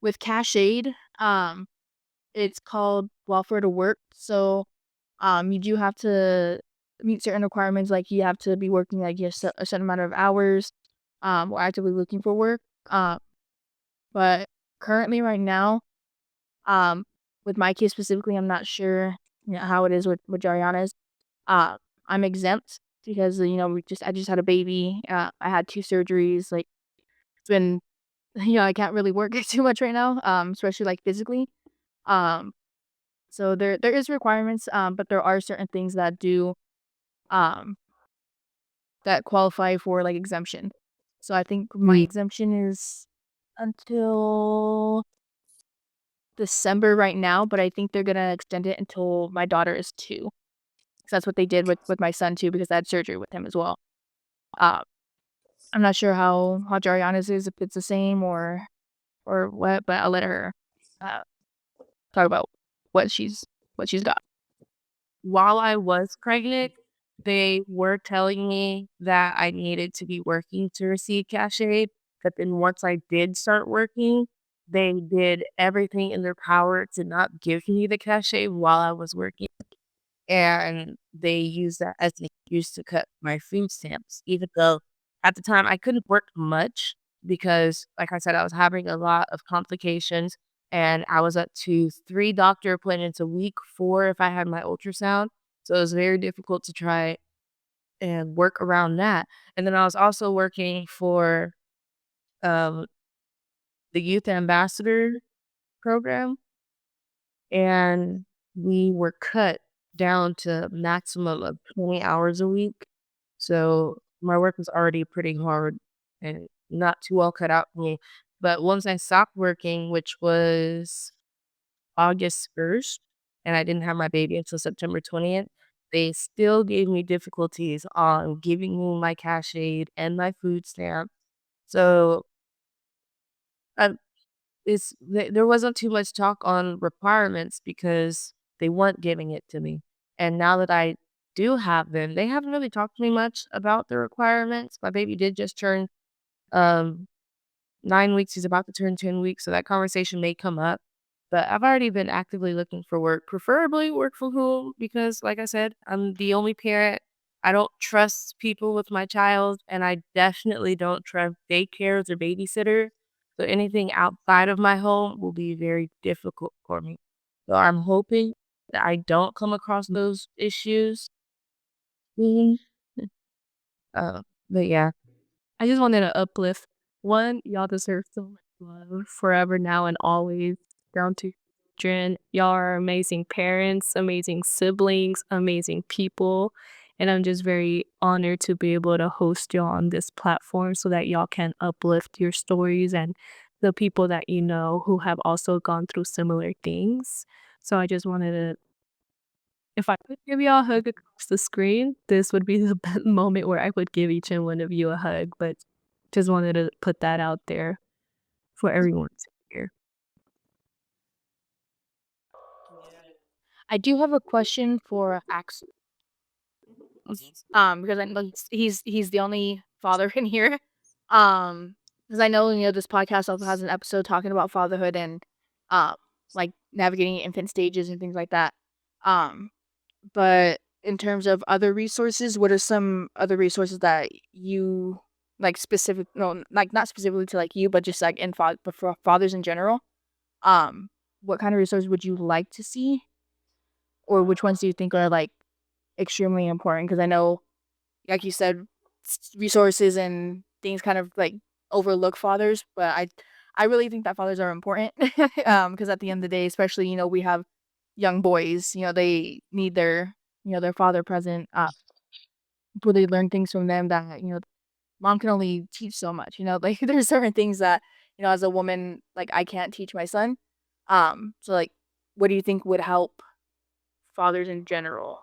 with cash aid, it's called welfare to work. So you do have to meet certain requirements, like you have to be working like a certain amount of hours, or actively looking for work. But currently right now, um, with my case specifically, I'm not sure, you know, how it is with Jariana's. Uh, I'm exempt because, you know, I just had a baby. I had 2 surgeries. Like it's been, you know, I can't really work too much right now, especially like physically. Um, so there is requirements, but there are certain things that do um that qualify for like exemption. So I think my exemption is until December right now, but I think they're gonna extend it until my daughter is 2. 'Cause that's what they did with my son too, because I had surgery with him as well. Uh, I'm not sure how Jariana's is, if it's the same or what, but I'll let her uh, talk about what she's got. While I was pregnant, they were telling me that I needed to be working to receive cash aid. But then once I did start working, they did everything in their power to not give me the cash aid while I was working. And they used that as an excuse to cut my food stamps, even though at the time I couldn't work much. because, like I said, I was having a lot of complications, and I was up to 3 doctor appointments a week, 4 if I had my ultrasound. So it was very difficult to try and work around that. And then I was also working for um, the youth ambassador program, and we were cut down to maximum of 20 hours a week. So my work was already pretty hard and not too well cut out for me. But once I stopped working, which was August 1st, and I didn't have my baby until September 20th, they still gave me difficulties on giving me my cash aid and my food stamp. So I there wasn't too much talk on requirements because they weren't giving it to me. And now that I do have them, they haven't really talked to me much about the requirements. My baby did just turn um 9 weeks. He's about to turn 10 weeks, so that conversation may come up. But I've already been actively looking for work, preferably work from home, because, like I said, I'm the only parent. I don't trust people with my child, and I definitely don't trust daycares or babysitter. So anything outside of my home will be very difficult for me. So I'm hoping that I don't come across those issues. Mhm. But yeah. I just wanted to uplift. One, y'all deserve so much love forever now and always. Down to children. Y'all are amazing parents, amazing siblings, amazing people. And I'm just very honored to be able to host y'all on this platform so that y'all can uplift your stories and the people that you know who have also gone through similar things. So I just wanted to, if I could give y'all a hug across the screen, this would be the moment where I would give each and one of you a hug. But just wanted to put that out there for everyone to hear. I do have a question for Axel. Because I know he's the only father in here. Because I know this podcast also has an episode talking about fatherhood and like navigating infant stages and things like that. Um, but in terms of other resources, what are some other resources that you like specific? No, like not specifically to like you, but just like but for fathers in general. Um, what kind of resources would you like to see, or which ones do you think are like extremely important? Because I know, like you said, resources and things kind of like overlook fathers, but I really think that fathers are important. Because at the end of the day, especially we have young boys, they need their father present, where they learn things from them that mom can only teach so much. Like there's certain things that as a woman, like I can't teach my son. So like, what do you think would help fathers in general?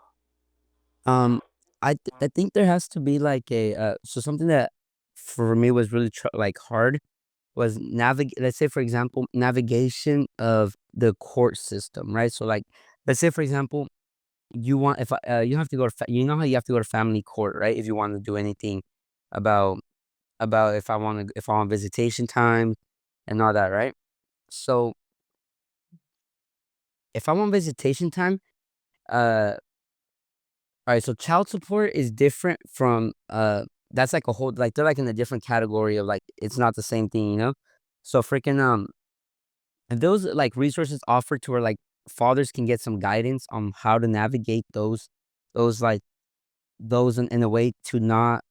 Um, I think there has to be like a so something that for me was really like hard was navigate. Let's say for example, navigation of the court system, right? So like, let's say for example, you have to go to you know how you have to go to family court, right? If you want to do anything about if I want visitation time and all that, right? So if I want visitation time, uh alright, so child support is different from, that's like a whole like, they're, like, in a different category of, like, it's not the same thing, you know? So freaking, and those, like, resources offered to where, like, fathers can get some guidance on how to navigate like, those in a way to not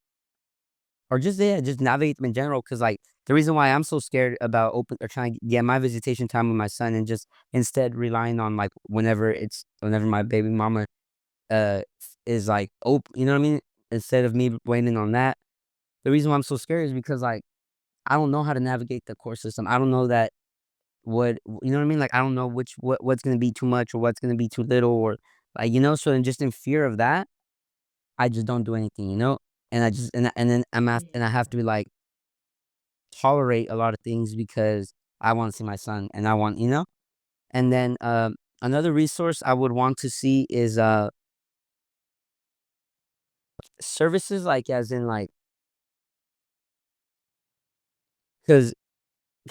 or just, yeah, just navigate them in general. Cause like, the reason why I'm so scared about open or trying to get my visitation time with my son and just instead relying on, like, whenever my baby mama is like you know what I mean? Instead of me waiting on that. The reason why I'm so scared is because like I don't know how to navigate the court system. I don't know that you know what I mean? Like I don't know what's gonna be too much or what's gonna be too little or like so and just in fear of that, I just don't do anything, you know? And I just and then and I have to be like tolerate a lot of things because I want to see my son and I want, And then another resource I would want to see is services like as in like because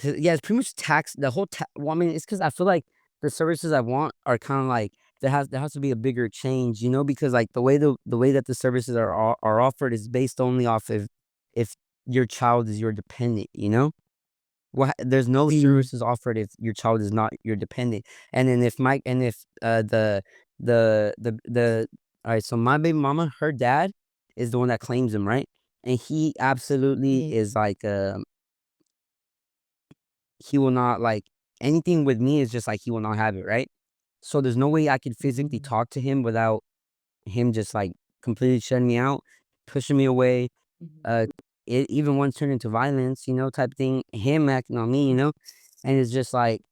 yeah, it's pretty much tax the whole well, I mean, it's because I feel like the services I want are kinda like there has to be a bigger change, because, like, the way that the services are offered is based only off if your child is your dependent, you know? There's no services offered if your child is not your dependent. And then if the all right, so my baby mama, her dad is the one that claims him, right? And he absolutely is like, he will not like anything with me is just like he will not have it, right? So there's no way I could physically talk to him without him just like completely shutting me out, pushing me away. It even once turned into violence, you know, type thing. Him acting on me, you know, and it's just like,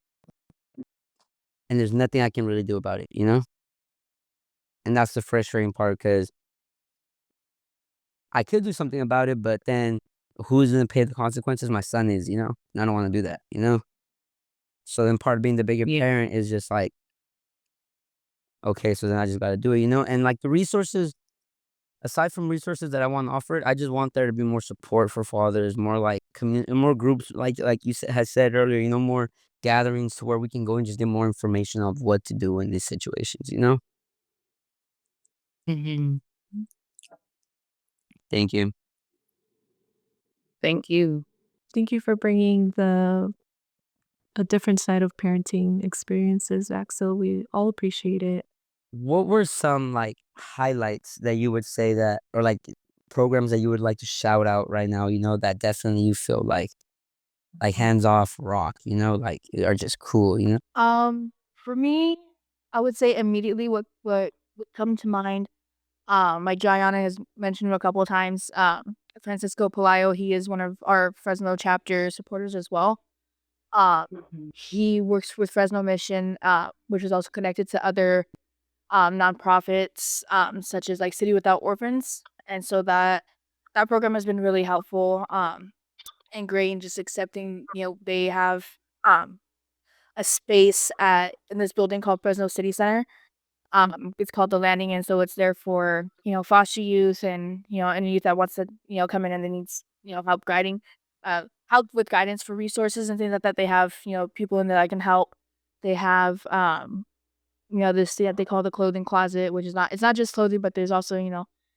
and there's nothing I can really do about it, you know. And that's the frustrating part because I could do something about it, but then who's gonna pay the consequences? My son is, you know. And I don't want to do that, you know. So then part of being the bigger parent is just like, okay, so then I just gotta do it, you know. And like the resources, aside from resources that I want offered, I just want there to be more support for fathers, more like more groups, like you had said earlier, you know, more gatherings to where we can go and just get more information of what to do in these situations, you know. Thank you. Thank you. Thank you for bringing a different side of parenting experiences, Axel. We all appreciate it. What were some like highlights that you would say that, or like programs that you would like to shout out right now? You know, that definitely you feel like hands off rock. You know, like are just cool. You know. For me, I would say immediately what would come to mind. Like Jryana has mentioned a couple of times. Francisco Pelayo, he is one of our Fresno chapter supporters as well. Um, he works with Fresno Mission, which is also connected to other nonprofits, such as like City Without Orphans, and so that program has been really helpful, and great in just accepting. They have um a space at in this building called Fresno City Center. It's called The Landing, and so it's there for, foster youth and, any youth that wants to, come in and they needs, help with guidance for resources and things like that. They have, people in there that can help. They have, this thing that they call the clothing closet, which is it's not just clothing, but there's also,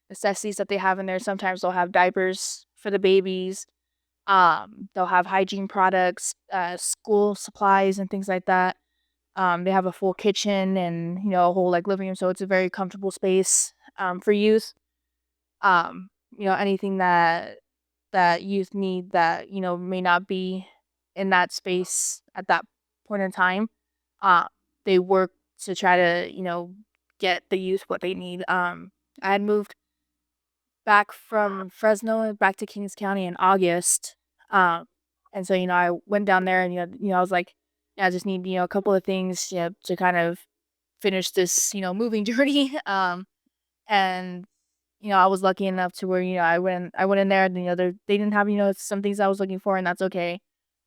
necessities that they have in there. Sometimes they'll have diapers for the babies. They'll have hygiene products, school supplies and things like that. They have a full kitchen and, a whole like living room, so it's a very comfortable space for youth. Anything that youth need that, may not be in that space at that point in time. Uh, they work to try to, get the youth what they need. I had moved back from Fresno back to Kings County in August. And so, I went down there and, I was like, yeah, I just need, a couple of things, to kind of finish this, moving journey. And, I was lucky enough to where, I went in there and, they didn't have, some things I was looking for, and that's okay.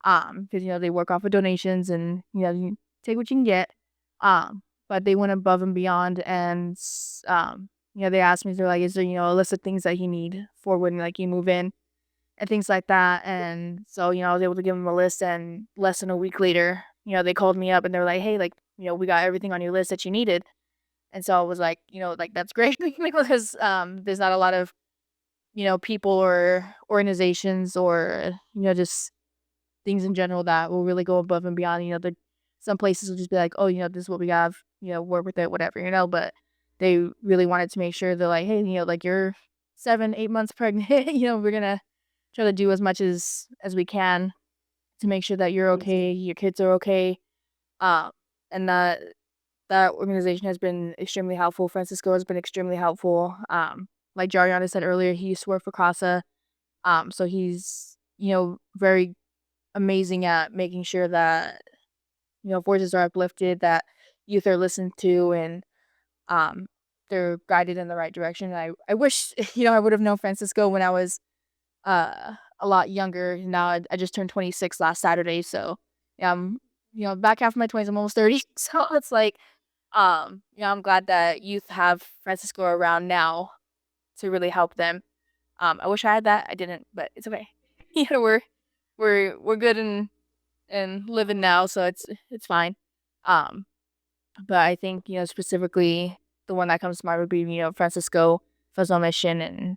Because, they work off of donations and, you take what you can get. But they went above and beyond and, they asked me, they're like, is there, a list of things that you need for when, like, you move in and things like that. And so, I was able to give them a list, and less than a week later, they called me up and they're like, hey, like, we got everything on your list that you needed. And so I was like, like, that's great because there's not a lot of, people or organizations or, just things in general that will really go above and beyond. Some places will just be like, oh, this is what we have, work with it, whatever, but they really wanted to make sure they're like, hey, like, you're 7, 8 months pregnant, we're gonna try to do as much as we can to make sure that you're okay, your kids are okay. And that organization has been extremely helpful. Francisco has been extremely helpful. Like Jryana said earlier, he used to work for CASA. So he's, very amazing at making sure that, voices are uplifted, that youth are listened to, and um, they're guided in the right direction. I wish, I would have known Francisco when I was a lot younger. Now I just turned 26 last Saturday, so back half of my 20s, I'm almost 30. So it's like, I'm glad that youth have Francisco around now to really help them. I wish I had that. I didn't, but it's okay. We're good and living now, so it's fine. Um, but I think, specifically the one that comes to mind would be, Francisco, Fresno Mission, and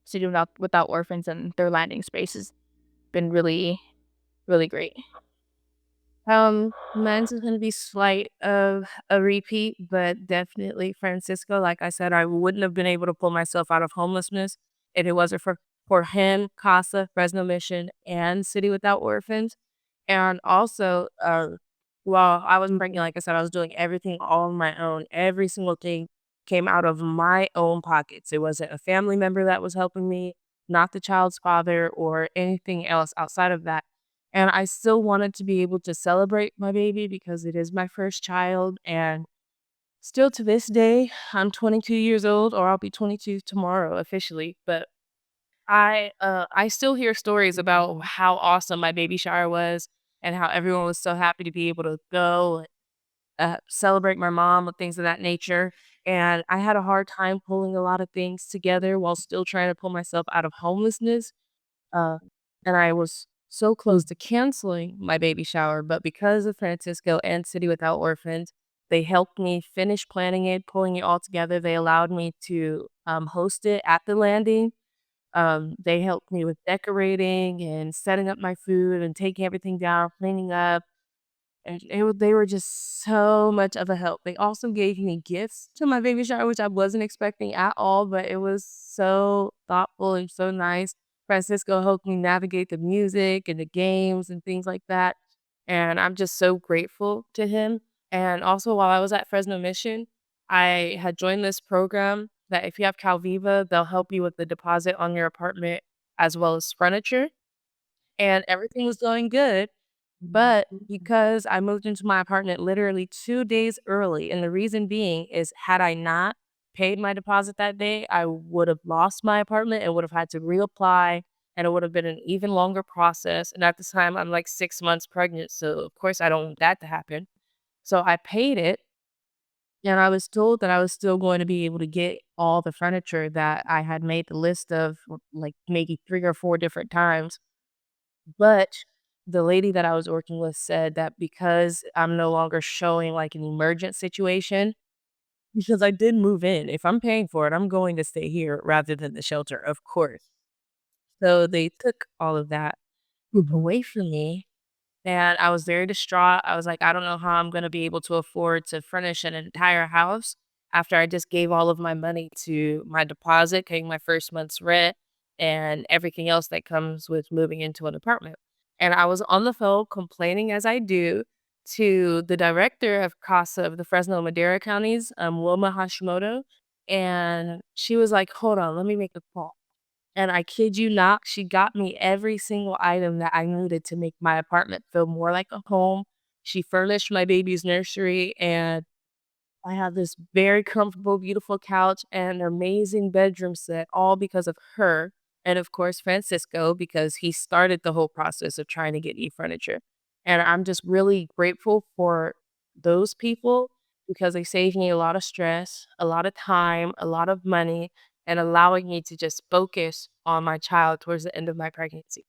City Without Orphans and their landing space has been really, really great. Mine's is gonna be slight of a repeat, but definitely Francisco. Like I said, I wouldn't have been able to pull myself out of homelessness if it wasn't for him, Casa, Fresno Mission, and City Without Orphans. And also, while I was pregnant, like I said, I was doing everything all on my own. Every single thing came out of my own pockets. It wasn't a family member that was helping me, not the child's father or anything else outside of that. And I still wanted to be able to celebrate my baby because it is my first child. And still to this day, I'm 22 years old, or I'll be 22 tomorrow officially. But I still hear stories about how awesome my baby shower was and how everyone was so happy to be able to go celebrate my mom and things of that nature. And I had a hard time pulling a lot of things together while still trying to pull myself out of homelessness. Uh, and I was so close to canceling my baby shower, but because of Francisco and City Without Orphans, they helped me finish planning it, pulling it all together. They allowed me to host it at the landing. They helped me with decorating and setting up my food and taking everything down, cleaning up. And they were just so much of a help. They also gave me gifts to my baby shower, which I wasn't expecting at all, but it was so thoughtful and so nice. Francisco helped me navigate the music and the games and things like that. And I'm just so grateful to him. And also, while I was at Fresno Mission, I had joined this program that if you have Calviva, they'll help you with the deposit on your apartment as well as furniture. And everything was going good. But because I moved into my apartment literally 2 days early, and the reason being is had I not paid my deposit that day, I would have lost my apartment and would have had to reapply, and it would have been an even longer process. And at the time, I'm like 6 months pregnant, so of course I don't want that to happen. So I paid it, and I was told that I was still going to be able to get all the furniture that I had made the list of, like maybe 3 or 4 different times. But the lady that I was working with said that because I'm no longer showing like an emergent situation, because I did move in. If I'm paying for it, I'm going to stay here rather than the shelter, of course. So they took all of that away from me. And I was very distraught. I was like, I don't know how I'm going to be able to afford to furnish an entire house after I just gave all of my money to my deposit, paying my first month's rent, and everything else that comes with moving into an apartment. And I was on the phone complaining as I do to the director of CASA of the Fresno and Madera counties, Wilma Hashimoto. And she was like, hold on, let me make a call. And I kid you not, she got me every single item that I needed to make my apartment feel more like a home. She furnished my baby's nursery, and I have this very comfortable, beautiful couch and an amazing bedroom set, all because of her. And of course, Francisco, because he started the whole process of trying to get e-furniture. And I'm just really grateful for those people because they saved me a lot of stress, a lot of time, a lot of money, and allowing me to just focus on my child towards the end of my pregnancy.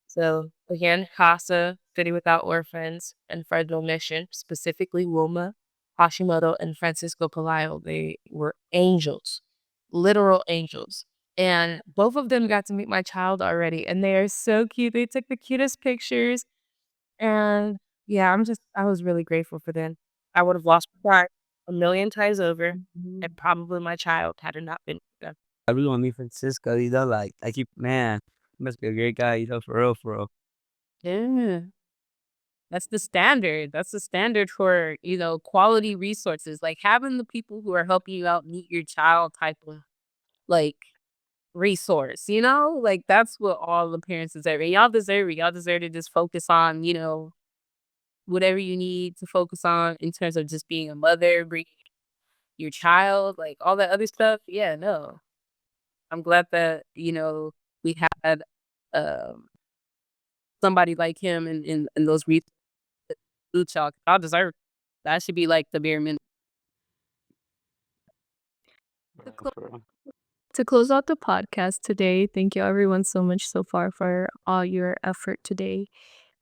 So again, CASA, City Without Orphans, and Federal Mission, specifically Wilma, Hashimoto, and Francisco Pelayo, they were angels, literal angels. And both of them got to meet my child already, and they are so cute. They took the cutest pictures. And yeah, I was really grateful for them. I would have lost my child a million times over, and probably my child had it not been for them. I really want to meet Francisco, like, I keep, man, he must be a great guy, for real, for real. Yeah. That's the standard. That's the standard for, quality resources. Like having the people who are helping you out meet your child type of like resource, Like that's what all the parents deserve. And y'all deserve it. Y'all deserve to just focus on, whatever you need to focus on in terms of just being a mother, bringing your child, like all that other stuff. Yeah, no. I'm glad that, we had um somebody like him in those resources. Y'all deserve it. That should be like the bare minimum. To Yeah, clo- for real. to close out the podcast today, thank you everyone so much so far for all your effort today.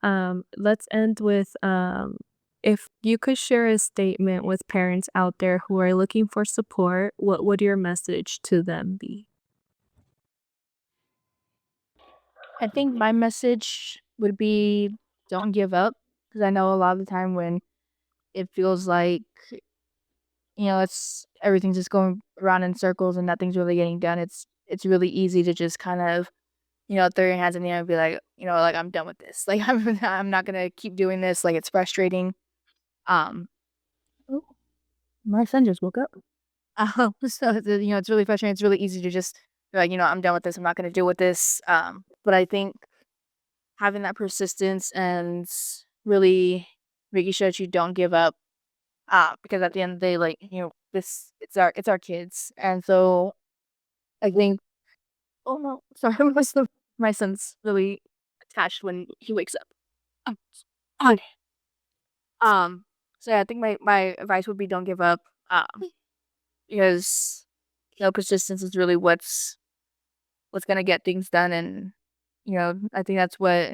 Let's end with if you could share a statement with parents out there who are looking for support, what would your message to them be? I think my message would be don't give up, because I know a lot of the time when it feels like, it's everything's just going around in circles and nothing's really getting done. It's really easy to just kind of, throw your hands in the air and be like, like I'm done with this. Like I'm not gonna keep doing this. Like it's frustrating. Um, oh, my son just woke up. So it's really frustrating. It's really easy to just be like, I'm done with this. I'm not gonna deal with this. But I think having that persistence and really making sure that you don't give up, because at the end of the day, like, this it's our kids, and so I think, oh no, sorry, my son's really attached when he wakes up. Um, on. So yeah, I think my advice would be don't give up, because persistence is really what's gonna get things done, and I think that's what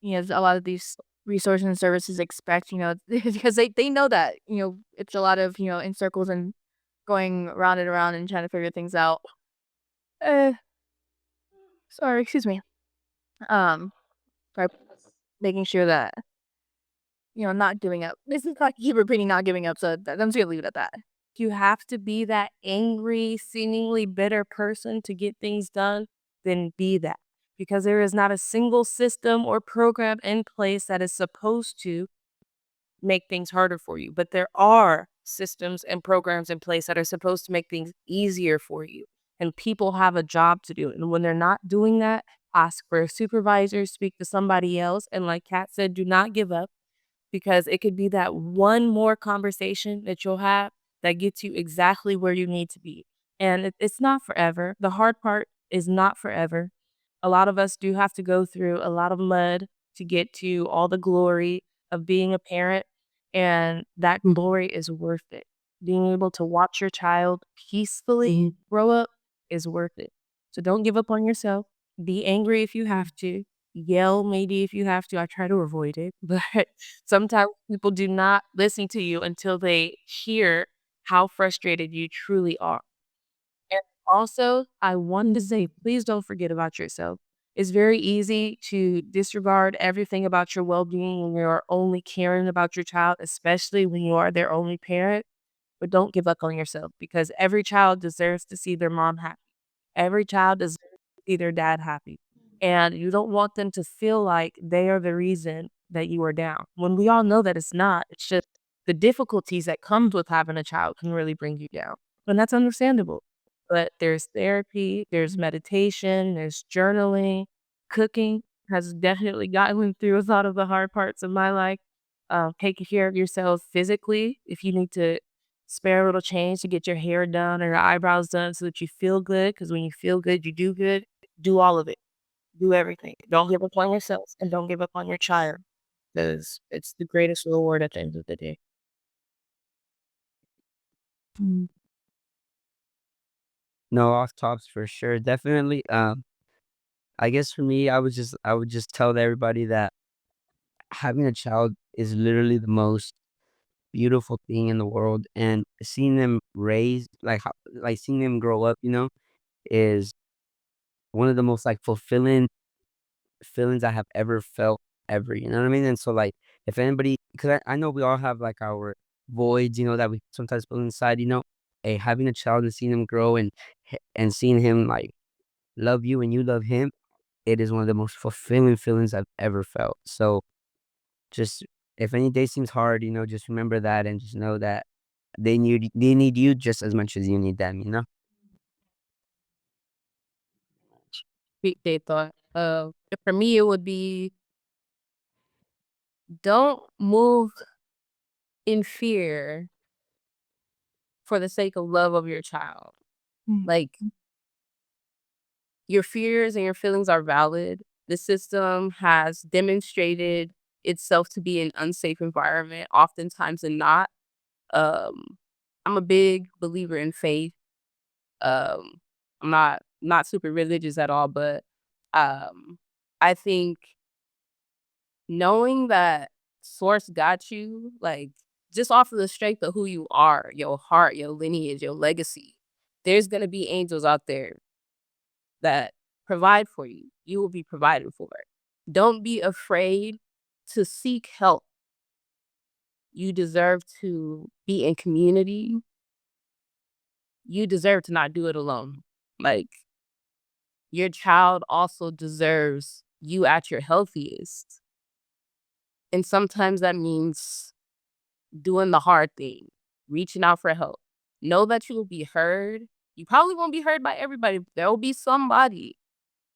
a lot of these resources and services expect, because they know that, it's a lot of, in circles and going round and around and trying to figure things out. Uh, sorry, excuse me. Um, by making sure that, not giving up. This is like keep repeating not giving up, so I'm just gonna leave it at that. You have to be that angry, seemingly bitter person to get things done, then be that. Because there is not a single system or program in place that is supposed to make things harder for you. But there are systems and programs in place that are supposed to make things easier for you. And people have a job to do. And when they're not doing that, ask for a supervisor, speak to somebody else. And like Kat said, do not give up, because it could be that one more conversation that you'll have that gets you exactly where you need to be. And it's not forever. The hard part is not forever. A lot of us do have to go through a lot of mud to get to all the glory of being a parent. And that glory is worth it. Being able to watch your child peacefully grow up is worth it. So don't give up on yourself. Be angry if you have to. Yell maybe if you have to. I try to avoid it, but sometimes people do not listen to you until they hear how frustrated you truly are. And also, I wanted to say, please don't forget about yourself. It's very easy to disregard everything about your well being when you're only caring about your child, especially when you are their only parent. But don't give up on yourself, because every child deserves to see their mom happy. Every child deserves to see their dad happy. And you don't want them to feel like they are the reason that you are down. When we all know that it's not, it's just the difficulties that comes with having a child can really bring you down. And that's understandable. But there's therapy, there's meditation, there's journaling, cooking has definitely gotten me through a lot of the hard parts of my life. Taking care of yourself physically, if you need to spare a little change to get your hair done or your eyebrows done so that you feel good, because when you feel good, you do good. Do all of it. Do everything. Don't give up on yourself, and don't give up on your child, because it's the greatest reward at the end of the day. Mm. No, off tops for sure, definitely. I guess for me, I would just tell everybody that having a child is literally the most beautiful thing in the world, and seeing them raise, like seeing them grow up, is one of the most like fulfilling feelings I have ever felt ever. You know what I mean? And so like, if anybody, because I know we all have like our voids, that we sometimes feel inside. Hey, having a child and seeing him grow and seeing him like love you and you love him, it is one of the most fulfilling feelings I've ever felt. So just if any day seems hard, just remember that and just know that they need you just as much as you need them. Great day thought. For me, it would be don't move in fear for the sake of love of your child. Mm. Like, your fears and your feelings are valid. The system has demonstrated itself to be an unsafe environment, oftentimes and not. Um, I'm a big believer in faith. Um, I'm not super religious at all, but I think knowing that source got you, like, just off of the strength of who you are, your heart, your lineage, your legacy, there's gonna be angels out there that provide for you. You will be provided for. Don't be afraid to seek help. You deserve to be in community. You deserve to not do it alone. Like, your child also deserves you at your healthiest. And sometimes that means doing the hard thing, reaching out for help. Know that you will be heard. You probably won't be heard by everybody. There will be somebody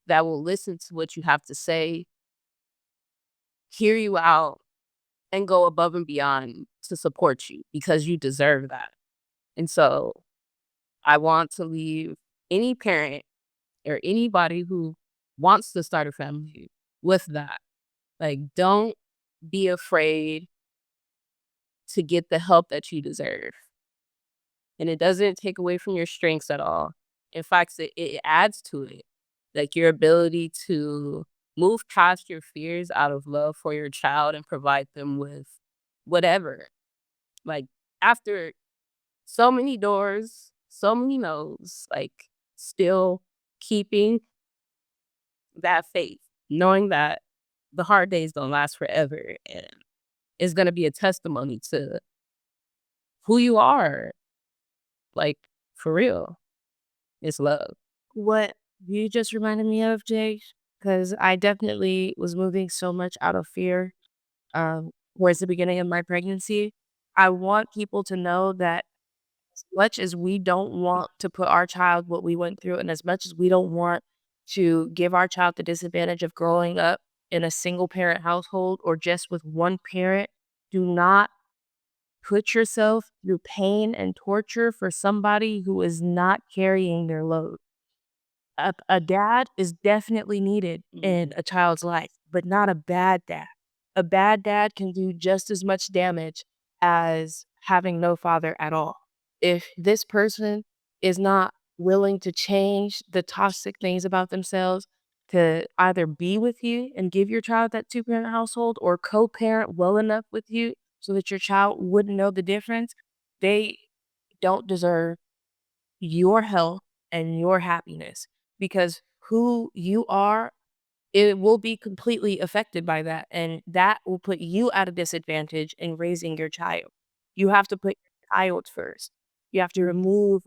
that will listen to what you have to say, hear you out, and go above and beyond to support you because you deserve that. And so I want to leave any parent or anybody who wants to start a family with that. Like, don't be afraid to get the help that you deserve. And it doesn't take away from your strengths at all. In fact, it adds to it. Like, your ability to move past your fears out of love for your child and provide them with whatever. Like, after so many doors, so many no's, like, still keeping that faith, knowing that the hard days don't last forever and it's going to be a testimony to who you are. Like, for real, it's love. What you just reminded me of, Jay, because I definitely was moving so much out of fear towards the beginning of my pregnancy. I want people to know that as much as we don't want to put our child what we went through, and as much as we don't want to give our child the disadvantage of growing up in a single parent household or just with one parent, do not put yourself through pain and torture for somebody who is not carrying their load. A dad is definitely needed in a child's life, but not a bad dad. A bad dad can do just as much damage as having no father at all. If this person is not willing to change the toxic things about themselves to either be with you and give your child that two-parent household or co-parent well enough with you so that your child wouldn't know the difference, they don't deserve your health and your happiness, because who you are, it will be completely affected by that. And that will put you at a disadvantage in raising your child. You have to put your child first. You have to remove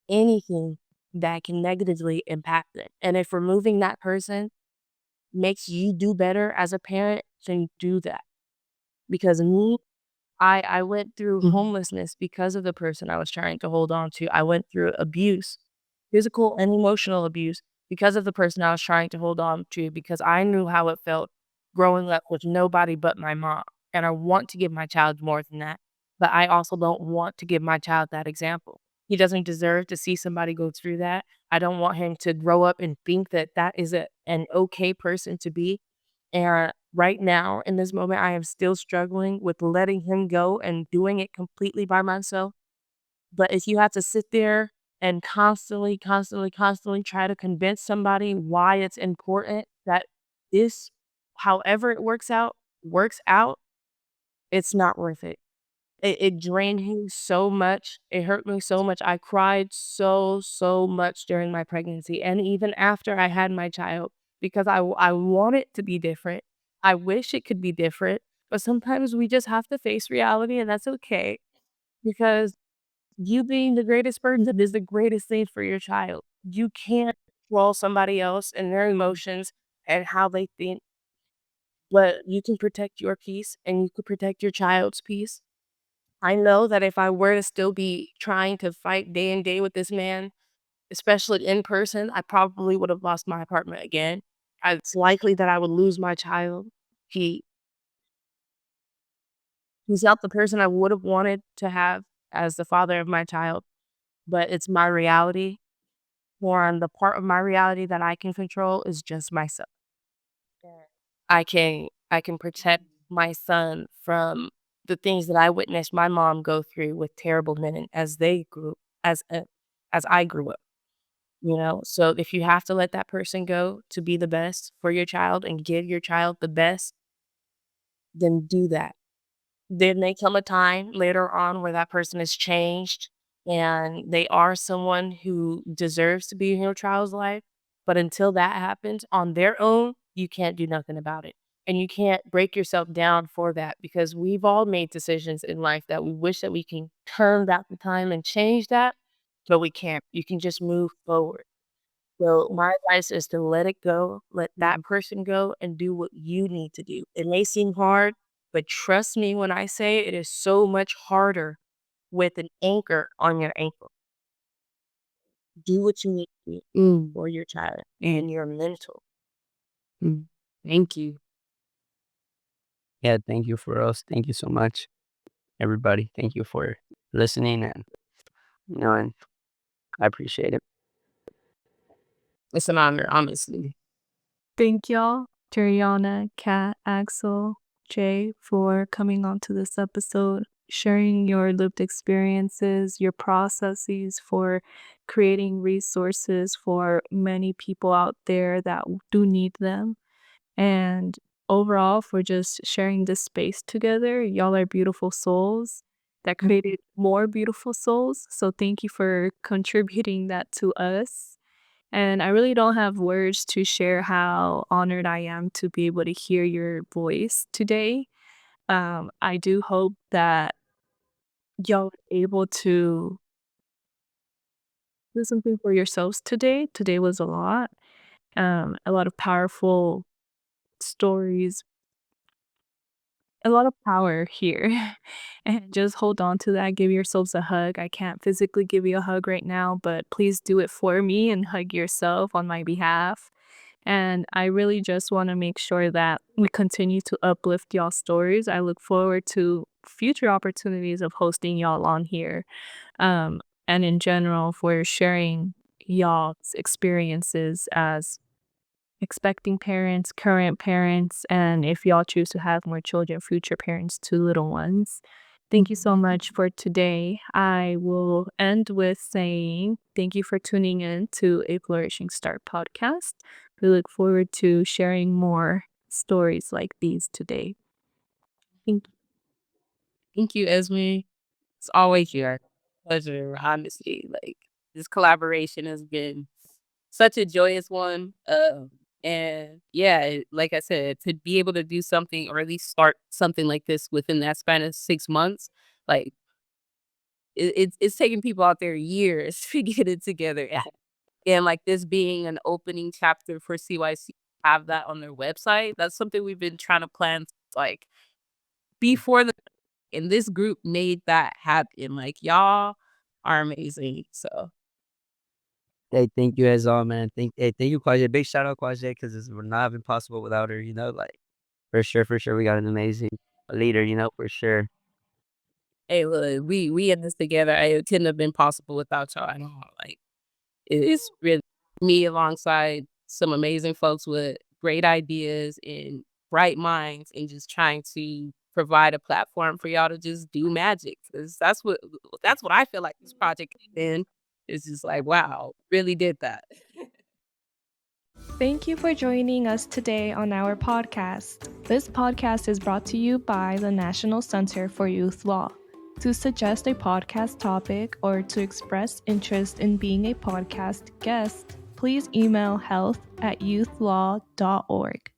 anything that can negatively impact it. And if removing that person makes you do better as a parent, then do that. Because me, I went through homelessness because of the person I was trying to hold on to. I went through abuse, physical and emotional abuse, because of the person I was trying to hold on to, because I knew how it felt growing up with nobody but my mom. And I want to give my child more than that. But I also don't want to give my child that example. He doesn't deserve to see somebody go through that. I don't want him to grow up and think that that is an okay person to be. And right now, in this moment, I am still struggling with letting him go and doing it completely by myself. But if you have to sit there and constantly try to convince somebody why it's important that this, however it works out, it's not worth it. It drained me so much. It hurt me so much. I cried so much during my pregnancy and even after I had my child, because I want it to be different. I wish it could be different, but sometimes we just have to face reality, and that's okay, because you being the greatest person is the greatest thing for your child. You can't control somebody else and their emotions and how they think, but you can protect your peace and you can protect your child's peace. I know that if I were to still be trying to fight day and day with this man, especially in person, I probably would have lost my apartment again. It's likely that I would lose my child. He he's not the person I would have wanted to have as the father of my child, but it's my reality. And the part of my reality that I can control is just myself. I can protect my son from the things that I witnessed my mom go through with terrible men as they grew as a, as I grew up. So if you have to let that person go to be the best for your child and give your child the best, then do that. There may come a time later on where that person has changed and they are someone who deserves to be in your child's life. But until that happens on their own, you can't do nothing about it. And you can't break yourself down for that, because we've all made decisions in life that we wish that we can turn back the time and change that, but we can't. You can just move forward. So my advice is to let it go, let that person go, and do what you need to do. It may seem hard, but trust me when I say it is so much harder with an anchor on your ankle. Do what you need to do for your child and your mental. Thank you. Yeah, thank you for us. Thank you so much, everybody. Thank you for listening, and and I appreciate it. It's an honor, honestly. Thank y'all, Jryana, Kat, Axel, Jay, for coming on to this episode, sharing your lived experiences, your processes for creating resources for many people out there that do need them. And overall, for just sharing this space together. Y'all are beautiful souls that created more beautiful souls. So thank you for contributing that to us. And I really don't have words to share how honored I am to be able to hear your voice today. I do hope that y'all are able to do something for yourselves today. Today was a lot of powerful stories, a lot of power here. And just hold on to that. Give yourselves a hug. I can't physically give you a hug right now, but please do it for me and hug yourself on my behalf. And I really just want to make sure that we continue to uplift y'all stories. I look forward to future opportunities of hosting y'all on here. And in general, for sharing y'all's experiences as expecting parents, current parents, and if y'all choose to have more children, future parents to little ones. Thank you so much for today. I will end with saying thank you for tuning in to A Flourishing Start podcast. We look forward to sharing more stories like these today. Thank you. Thank you, Esme. It's always your pleasure, honestly. Like, this collaboration has been such a joyous one. And yeah, like I said, to be able to do something or at least start something like this within that span of 6 months, like it's taking people out there years to get it together. And like this being an opening chapter for CYC, have that on their website. That's something we've been trying to plan like before and this group made that happen. Like y'all are amazing. So Hey, thank you as all, man. Thank you, Quijay. Big shout out, Quijay, because this would not have been possible without her. Like for sure, we got an amazing leader. For sure. hey, look, we in this together. It couldn't have been possible without y'all at all. Like it's really me alongside some amazing folks with great ideas and bright minds and just trying to provide a platform for y'all to just do magic. 'Cause that's what I feel like this project has been. It's just like, wow, really did that. Thank you for joining us today on our podcast. This podcast is brought to you by the National Center for Youth Law. To suggest a podcast topic or to express interest in being a podcast guest, please email health@youthlaw.org.